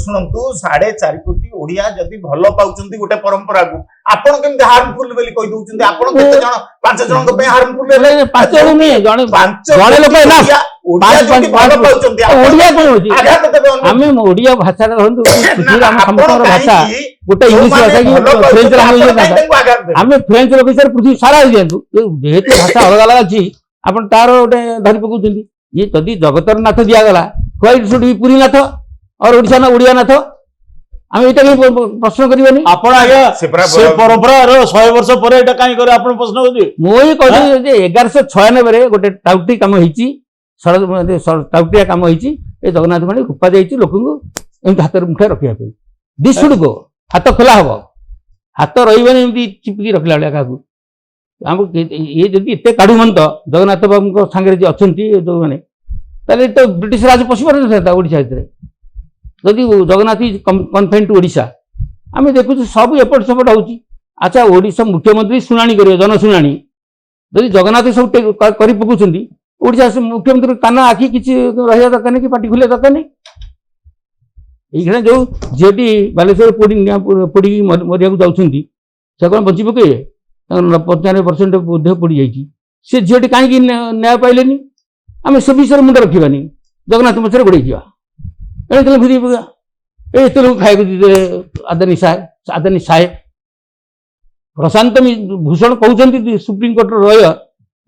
ଶୁଣନ୍ତୁ 4.5 କୋଟି ଓଡିଆ ଯଦି ଭଲ ପାଉଛନ୍ତି ଗୋଟେ ପରମ୍ପରାକୁ ଆପଣ କେମିତି ହାର୍ମଫୁଲ ବୋଲି କହି ଦଉଛନ୍ତି ଆପଣ କେତେ ଜଣ 5 ଜଣଙ୍କ ପାଇଁ ହାର୍ମଫୁଲ ହେଲେ
5 ଜଣ ନୁହେଁ ଜଣେ
5
ଜଣେ ଲୋକ
କୋଟି
enough।
ଓଡିଆ ଯଦି ଭଲ ପାଉଛନ୍ତି
ଓଡିଆ କଣ ହଉଛି
ଆଘାତ ଦେବେ ଅନ୍ୟ
ଆମେ ଓଡିଆ ଭାଷାଟା ଧରନ୍ତୁ ପୃଥିବୀର ଆମ
ଆପଣ
ସମସ୍ତଙ୍କର ଭାଷା
କାହିଁକି
ଗୋଟେ ଇଂଲିଶ
ଯୋଉମାନେ
ଭାଷା କି
ଭଲ
ଫ୍ରେଞ୍ଚ
ପାଉଛନ୍ତି,
ଲାଙ୍ଗୁଏଜ
ଆପଣ କାହିଁକି
ଭାଷା
ତାଙ୍କୁ ଆଘାତ ଦେବେ?
ଆମେ ଫ୍ରେଞ୍ଚ ଅଫିସର ପୃଥିବୀ ସାରା ହେଇଯାଆନ୍ତୁ ଯେହେତୁ ଭାଷା ଅଲଗା ଅଲଗା ଅଛି ଆପଣ ତାର ଗୋଟେ ଧରି ପକଉଛନ୍ତି ଇଏ ଯଦି ଜଗତର ନାଥ ଦିଆଗଲା ହ୍ୱାଇଟ୍ ସୁଡ୍ ବି ପୁରୀ ନାଥ ଆଉ ଓଡିଶା ନା ଓଡିଆ ନାଥ ଆମେ ଏଇଟା ବି ପ୍ରଶ୍ନ କରିବାନି
ଆପଣ ଆଜ୍ଞା
ସେ ପରା-
ସେ ପରମ୍ପରାର 100 ବର୍ଷ ପରେ ଏଇଟା କାହିଁ করে ଆପଣ ପ୍ରଶ୍ନ କରିବେ
ମୁଁ ହିଁ କହିଲି ଯେ 1196 ଗୋଟେ ଟାଉଟି କାମ ହେଇଛି ଟାଉଟିଆ କାମ ହେଇଛି ଏ ଜଗନ୍ନାଥ ମାନେ ରୂପା ଯାଇଛି ଲୋକଙ୍କୁ ଏମିତି ହାତରେ ମୁଠାଏ ରଖିବା ପାଇଁ ଦିଶୁଡୁକ ହାତ ଖୋଲା ହବ ହାତ ରହିବନି ଏମିତି ଚିପିକି ରଖିଲା ଭଳିଆ କାହାକୁ ଆମକୁ ଇଏ ଯଦି ଏତେ କାଢୁମନ୍ତ ଜଗନ୍ନାଥ ବାବୁଙ୍କ ସାଙ୍ଗରେ ଯିଏ ଅଛନ୍ତି ଯୋଉମାନେ ତାହେଲେ ତ ବ୍ରିଟିଶ ରାଜ ପଶି ପାରିନଥାନ୍ତା ଓଡ଼ିଶା ଭିତରେ ଯଦି ଜଗନ୍ନାଥ ଇଜ୍ କନଫାଇନ୍ ଟୁ ଓଡ଼ିଶା ଆମେ ଦେଖୁଛୁ ସବୁ ଏପଟ ସେପଟ ହଉଛି ଆଚ୍ଛା ଓଡ଼ିଶା ମୁଖ୍ୟମନ୍ତ୍ରୀ ଶୁଣାଣି କରିବେ ଜନଶୁଣାଣି ଯଦି ଜଗନ୍ନାଥ ସବୁ କରି ପକଉଛନ୍ତି ଓଡ଼ିଶା ମୁଖ୍ୟମନ୍ତ୍ରୀ କାନ ଆଖି କିଛି ରହିବା ଦରକାର ନାହିଁ କି ପାଟି ଖୋଲିବା ଦରକାର ନାହିଁ এইখানে ଯୋଉ ଝିଅଟି ବାଲେଶ୍ୱର ପୋଡ଼ିକି ମରିବାକୁ ଯାଉଛନ୍ତି ସେ କ'ଣ ବଞ୍ଚି ପକେଇବେ ତାଙ୍କର 95% ବୋଧ ପୋଡ଼ିଯାଇଛି ସେ ଝିଅଟି କାହିଁକି ନ୍ୟାୟ ପାଇଲେନି ଆମେ ସେ ବିଷୟରେ ମୁଣ୍ଡ ରଖିବାନି ଜଗନ୍ନାଥ ପଛରେ ଗୋଡ଼େଇଯିବା ଏଣେ ଘୁରି ପକା ଏତେ ଲୋକ ଖାଇବାକୁ ଦେଇଦେଲେ ଆଦାନୀ ସାହେବ ପ୍ରଶାନ୍ତ ଭୂଷଣ କହୁଛନ୍ତି ସୁପ୍ରିମକୋର୍ଟର ରୟ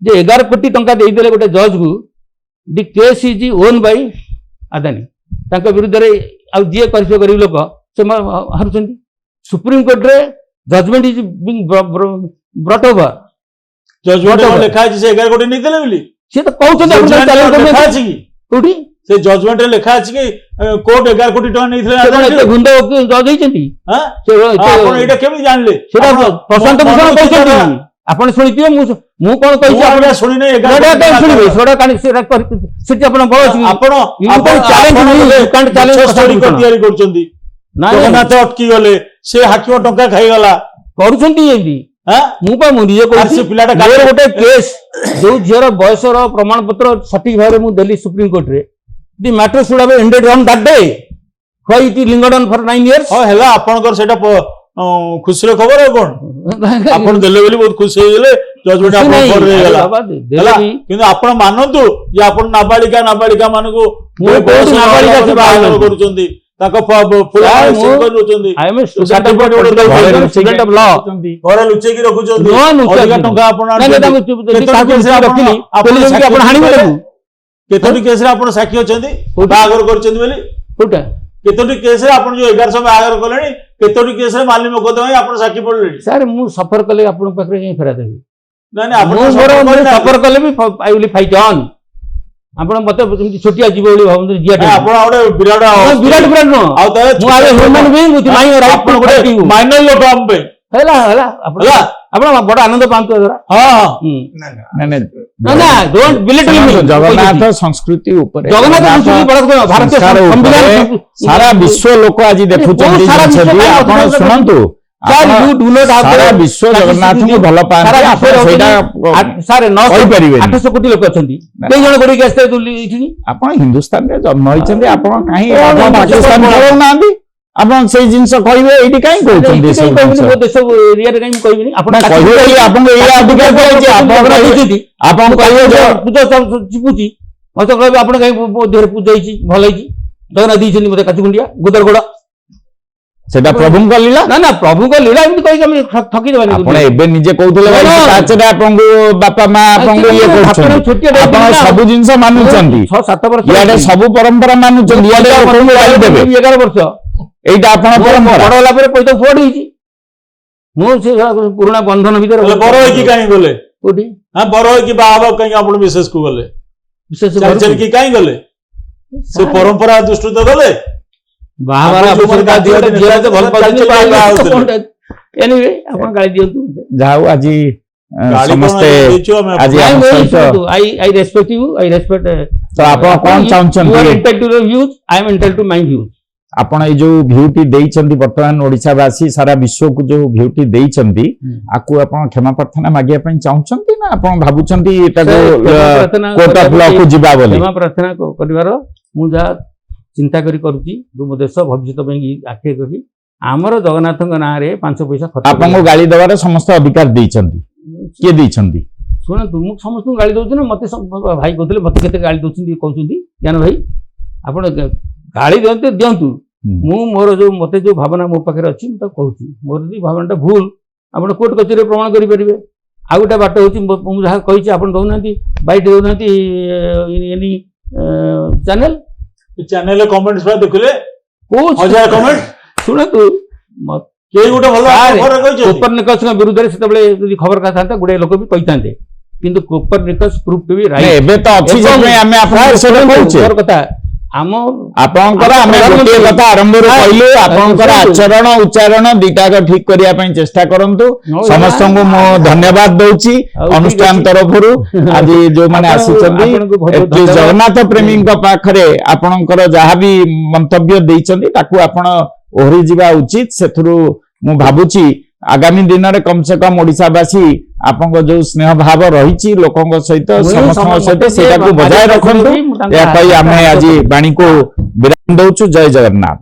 ଯେ 11 କୋଟି ଟଙ୍କା ଦେଇଦେଲେ ଗୋଟେ ଜଜ୍କୁ the case is won by Adani ତାଙ୍କ ବିରୁଦ୍ଧରେ ଆଉ ଯିଏ କରିଥିବ ଗରିବ ଲୋକ ସେ ହାରୁଛନ୍ତି ସୁପ୍ରିମକୋର୍ଟରେ judgement is being brought over
judgement ଲେଖା ଅଛି ସେ 11 କୋଟି ନେଇଥିଲେ ବୋଲି
ସିଏ ତ କହୁଛନ୍ତି
ଲେଖା ଅଛି କି
କୋଉଠି
ସେ ଜଜମେଣ୍ଟ ରେ ଲେଖା ଅଛି କି କୋର୍ଟ 11 କୋଟି ଟଙ୍କା ନେଇଥିଲେ
ଗୁଣ୍ଡ ଜଜ୍ ହେଇଛନ୍ତି
ଆପଣ ଏଇଟା କେମିତି ଜାଣିଲେ
ସେଟା ପ୍ରଶାନ୍ତ ଭୂଷଣ କହୁଛନ୍ତି ଆପଣ ଶୁଣିଥିବେ ମୁଁ କଣ କହିଛି ଆପଣ
ଶୁଣିନେ
ଶୁଣିବେ ସେଠି ଆପଣ ବଳ ଅଛି
ଆପଣ ତିଆରି କରୁଛନ୍ତି ଜଗନ୍ନାଥ ଅଟକି ଗଲେ ସେ ହାକିମ ଟଙ୍କା ଖାଇଗଲା
କରୁଛନ୍ତି ଏମିତି ମୁଁ ପା ମୁଁ ନିଜେ କହୁଛି
ପିଲାଟା
ମୋର ଗୋଟେ କେସ୍ ଯୋଉ ଝିଅର ବୟସର ପ୍ରମାଣ ପତ୍ର ସଠିକ ଭାବରେ ମୁଁ ଦେଲି ସୁପ୍ରିମକୋର୍ଟରେ the matter should have ended on that day why it is lingered on for 9 years
ହଁ ହେଲା ଆପଣଙ୍କର ସେଇଟା ଖୁସିର ଖବର ଆଉ କଣ ଆପଣ ଦେଲେ ବୋଲି ବହୁତ ଖୁସି ହେଇଗଲେ ଜଜମେଣ୍ଟ
କିଛି
ଆପଣଙ୍କ
ନାହିଁ।
ଫେଭରରେ ହେଇଗଲା
ବାବା, ଦେଲେ
ହେଲା
ବି
କିନ୍ତୁ ଆପଣ ମାନନ୍ତୁ ଯେ ଆପଣ ନାବାଳିକା ମାନଙ୍କୁ
ମୁଁ କହୁଛି ନାବାଳିକା ସେ ବାହା
ବାହାଘର
ହୁଅନ୍ତୁ।
କରୁଛନ୍ତି ତାଙ୍କ ଫୁଲ
ସାର୍, ମୁଁ-
କରୁଛନ୍ତି
I am a student
Certificate ଗୋଟେ
of
ଘରେ
political student of law.
ଘରେ ଲୁଚେଇକି ରଖୁଛନ୍ତି
ନୂଆ ଲୁଚା
ଅଧିକା
ଅଛି।
ଟଙ୍କା ଆପଣ
ନାଇଁ, ନାଇଁ, ତାଙ୍କୁ
ଆଣୁଛନ୍ତି।
ଯଦି
କେତୋଟି
କାହାକୁ
କେସରେ
ଲୁଚେଇକି
ଆପଣ-
ରଖିଲି,
ଆପଣ
ତେଣୁ ଯେମିତି ଆପଣ
ସାକ୍ଷୀ
ହାଣିବେ
ଦେଲେ?
ତାକୁ।
କେତୋଟି କେସରେ ଆପଣ ସାକ୍ଷୀ ଅଛନ୍ତି
କୋଉଠି?
ବାହାଘର କରିଛନ୍ତି ବୋଲି
କୋଉଟା?
କେତୋଟି କେସରେ ଆପଣ ଯୋଉ 1100 ବାହାଘର କଲେଣି କେତୋଟି କେସରେ ମାଲି ମକଦ୍ଦମା ହେଇ ଆପଣ ସାକ୍ଷୀ ପଡିଲେଣି
ସାର୍ ମୁଁ ସଫର କଲେ ଆପଣଙ୍କ ପାଖରେ ଯାଇ ଫେରା ଦେବି।
ନାଇଁ ନାଇଁ ଆପଣ
ମୁଁ
ତ
ମୋର
ସଫଳ କରିନାହାନ୍ତି।
ସଫର କଲେ B I will fight on. ଆପଣ ମତେ ଯେମିତି ଛୋଟିଆ ଜୀବ ଭଳି ଭାବନ୍ତୁ ଜିଆ
ନାଇଁ, ଆପଣ ଗୋଟେ ବିରାଟ
ବିରାଟ ନୁହଁ।
ଆଉ ତାହେଲେ
ମୁଁ ଆଜ human being with my right
ଆପଣ
ଟୁ
ଗୋଟେ
ଫାଇଟ୍ ୟୁ।
ମାଇନର ଲୋକ ଆମ ପାଇଁ
ହେଲା ହେଲା ଆପଣ
ହେଲା?
ଆପଣ ବଡ ଆନନ୍ଦ ପାଆନ୍ତୁ ଏ ଦ୍ୱାରା।
ହଁ ହଁ
ନାଇଁ, ନାଇଁ,
ନା ନା ଡୋଣ୍ଟ ବିଲିଟଲ୍ ମି।
ଶୁଣନ୍ତୁ, ଜଗନ୍ନାଥ ସଂସ୍କୃତି ଉପରେ
ଜଗନ୍ନାଥ ସଂସ୍କୃତି ଭାରତୀୟ
ସଂସ୍କାର
ସମ୍ବିଧାନ
ଉପରେ ସାରା ବିଶ୍ୱ ଲୋକ ଆଜି ଦେଖୁଛନ୍ତି
ସାରା ବିଶ୍ୱ
ଜିନିଷଟି।
କାଇଁ
ଆପଣ
ଅଧିକାର
ଶୁଣନ୍ତୁ,
Sir,
ଆପଣ
you do not have
Sara
the
ବିଶ୍ୱ
capacity
ଜଗନ୍ନାଥଙ୍କୁ
to-
ଭଲ ପାଆନ୍ତି,
ସାରା
ଆପଣ
ବିଶ୍ୱରେ
ସେଇଟା
ସାର୍ 900
କହିପାରିବେନି।
800 କୋଟି ଲୋକ ଅଛନ୍ତି। କେଇ ଜଣ ଗୋଡିକି ଆସିଥିଲେ ଏଠିକି?
ଆପଣ ହିନ୍ଦୁସ୍ତାନରେ ଜନ୍ମ ହେଇଛନ୍ତି, ଆପଣ କାହିଁ
କଣ
ଆପଣ
ହିନ୍ଦୁସ୍ତାନ
ପାକିସ୍ତାନ
କଣ?
ପଳଉନାହାନ୍ତି? ଆପଣ ସେଇ ଜିନିଷ କହିବେ, ଏଇଠି କାହିଁ କହୁଛନ୍ତି
ଏଇଠି
ଏସବୁ
କାଇଁ କହିବିନି,
ଜିନିଷ?
ମୋ ଦେଶ ଏରିଆରେ କାଇଁ ମୁଁ କହିବିନି? ଆପଣ
ନା, କହିବେ ବୋଲି ଆପଣଙ୍କୁ ଏଇଆ ଅଧିକାର ଦିଆଯାଇଛି। ଆପଣ କହିବେ, ଆପଣ କହିବେ
ପୂଜା ଚିପୁଛି ମତେ କହିବେ ଆପଣ କାଇଁ ମୋ ଦେହରେ ପୂଜା ହେଇଛି ଭଲ ହେଇଛି ଜଗନ୍ନାଥ ଦେଇଛନ୍ତି ମତେ କାଚୁକୁଣ୍ଡିଆ ଗୁଦର ଗୋଡ।
ସେଟା ପ୍ରଭୁଙ୍କ ଲୀଳା।
ନା ନା ପ୍ରଭୁଙ୍କ ଲୀଳା ଏମିତି କହିକି ଆମେ ଠକି ଦେବାନି।
ଆପଣ ଏବେ ନିଜେ କହୁଥିଲେ ଭାଇ,
ନା, ନା।
ପାଚରେ ଆପଣଙ୍କୁ ବାପା ମା ଆପଣଙ୍କୁ ଇଏ କରୁଛନ୍ତି,
ଛୋଟିଆ
ଆପଣ ସବୁ ଜିନିଷ ମାନୁଛନ୍ତି,
6-7 ବର୍ଷ
ଇଆଡେ ସବୁ ପରମ୍ପରା ମାନୁଛନ୍ତି, ଇଆଡେ ଲୋକଙ୍କୁ ଗାଳି ଦେବେ।
11 ବର୍ଷ
ଏଇଟା ଆପଣ
ବଡ
ପରମ୍ପରା।
ହେଲା ପରେ ପଇସା ଫୋଡ ହେଇଛି। ମୁଁ ସେ ପୁରୁଣା ବନ୍ଧନ ଭିତରେ
ହେଲେ ବର ହେଇକି କାହିଁ ଗଲେ
କୋଉଠି
ହଁ ବର ହେଇକି ବାହା ହେବାକୁ କାହିଁକି ଆପଣ ବିଶେଷ କୁ ଗଲେ
ବିଶେଷ
ଚାଲି ଚାଲିକି କାହିଁ ଗଲେ ସେ ପରମ୍ପରା ଦୃଷ୍ଟିରୁ ଗଲେ
ବାହାଘର
ଆପଣ ଯୋଉମାନେ ଗାଧୋଇ
ଝିଅ ମତେ ଭଲ ପାଉଛନ୍ତି
ଚାଲି ଚାଲି ବାହା ହଉଥିଲେ।
ଏନିୱେ ଆପଣ ଗାଳି ଦିଅନ୍ତୁ।
ଯାହା ହଉ ଆଜି
ଗାଳି କଣ
ସମସ୍ତେ
ଦେଇଛୁ ଆମେ
ଆଜି ଆମ ସହିତ
I respect you. I respect.
ତ ଆପଣ କଣ ଚାହୁଁଛନ୍ତି?
You are entitled to your views. I am entitled to my views.
ଆପଣ ଏଇ ଯୋଉ ଭ୍ୟୁଟି ଦେଇଛନ୍ତି ବର୍ତ୍ତମାନ ଓଡିଶାବାସୀ ସାରା ବିଶ୍ୱକୁ ଯୋଉ ଭ୍ୟୁଟି ଦେଇଛନ୍ତି, ଆକୁ ଆପଣ କ୍ଷମା ପ୍ରାର୍ଥନା ମାଗିବା ପାଇଁ ଚାହୁଁଛନ୍ତି ନା ଆପଣ ଭାବୁଛନ୍ତି ଏଟାକୁ କୋର୍ଟ ଅଫ ଲ କୁ ଯିବା ବୋଲି?
କ୍ଷମା ପ୍ରାର୍ଥନା କରିବାର ମୁଁ ଯାହା ଚିନ୍ତା କରି କରୁଛି, ମୋ ଦେଶ ଭବିଷ୍ୟତ ପାଇଁ ଆଖି କରି ଆମର ଜଗନ୍ନାଥଙ୍କ ନାଁରେ 5 ପଇସା ଖର୍ଚ୍ଚ
ଆପଣଙ୍କୁ ଗାଳି ଦେବାର ସମସ୍ତ ଅଧିକାର ଦେଇଛନ୍ତି। କିଏ ଦେଇଛନ୍ତି?
ଶୁଣନ୍ତୁ, ମୁଁ ସମସ୍ତଙ୍କୁ ଗାଳି ଦଉଛି ନା? ମତେ ଭାଇ କହୁଥିଲେ ମତେ କେତେ ଗାଳି ଦଉଛନ୍ତି କହୁଛନ୍ତି ଜ୍ଞାନ ଭାଇ। ଆପଣ ଗାଳି ଦିଅନ୍ତୁ। ମୁଁ ମୋର ଯୋଉ ମତେ ଯୋଉ ଭାବନା ମୋ ପାଖରେ ଅଛି ମୁଁ ତାକୁ କହୁଛି। ମୋର ଯଦି ଭାବନାଟା ଭୁଲ ଆପଣ କୋର୍ଟ କଚେରୀରେ ପ୍ରମାଣ କରିପାରିବେ। ଆଉ ଗୋଟେ ବାଟ ହଉଛି ମୁଁ ଯାହା କହିଛି ଆପଣ ଦଉନାହାନ୍ତି ବାଇଟ୍ ଦଉନାହାନ୍ତି ଏନି ଚ୍ୟାନେଲ
ଚ୍ୟାନେଲରେ କମେଣ୍ଟ ଦେଖିଲେ
କୋଉ
1000 କମେଣ୍ଟ
ଶୁଣନ୍ତୁ
କେହି ଗୋଟେ ଭଲ କହିଛନ୍ତି
କୋପରନିକସଙ୍କ ବିରୁଦ୍ଧରେ ସେତେବେଳେ ଯଦି ଖବର କରିଥାନ୍ତା ଗୁଡାଏ ଲୋକ ବି କହିଥାନ୍ତେ, କିନ୍ତୁ କୋପରନିକସ ପ୍ରୁଭ୍ ଟୁ ବି ରାଇଟ୍।
ଏବେ ତ ଅଛି, ସେଥିପାଇଁ ଆମେ ଆପଣଙ୍କ ବିଷୟରେ କହୁଛେ।
କଥା
ଆପଣଙ୍କର ଆମେ ଗୋଟିଏ କଥା ଆରମ୍ଭରୁ କହିଲୁ, ଆପଣଙ୍କର ଆଚରଣ ଉଚ୍ଚାରଣ ଦିଟାକ ଠିକ କରିବା ପାଇଁ ଚେଷ୍ଟା କରନ୍ତୁ। ସମସ୍ତଙ୍କୁ ମୁଁ ଧନ୍ୟବାଦ ଦଉଛି ଅନୁଷ୍ଠାନ ତରଫରୁ। ଆଜି ଯୋଉମାନେ ଆସିଛନ୍ତି ଜଗନ୍ନାଥ ପ୍ରେମୀଙ୍କ ପାଖରେ ଆପଣଙ୍କର ଯାହାବି ମନ୍ତବ୍ୟ ଦେଇଛନ୍ତି ତାକୁ ଆପଣ ଓହରି ଯିବା ଉଚିତ। ସେଥିରୁ ମୁଁ ଭାବୁଛି ଆଗାମୀ ଦିନରେ କମ ସେ କମ ଓଡିଶାବାସୀ ଆପଣଙ୍କ ଯୋଉ ସ୍ନେହ ଭାବ ରହିଛି ଲୋକଙ୍କ ସହିତ ସମସ୍ତଙ୍କ ସହିତ ସେଇଟାକୁ ବଜାୟ ରଖନ୍ତୁ। ଏହା କହି ଆମେ ଆଜି ବାଣୀକୁ ବିରାମ ଦଉଛୁ। ଜୟ ଜଗନ୍ନାଥ।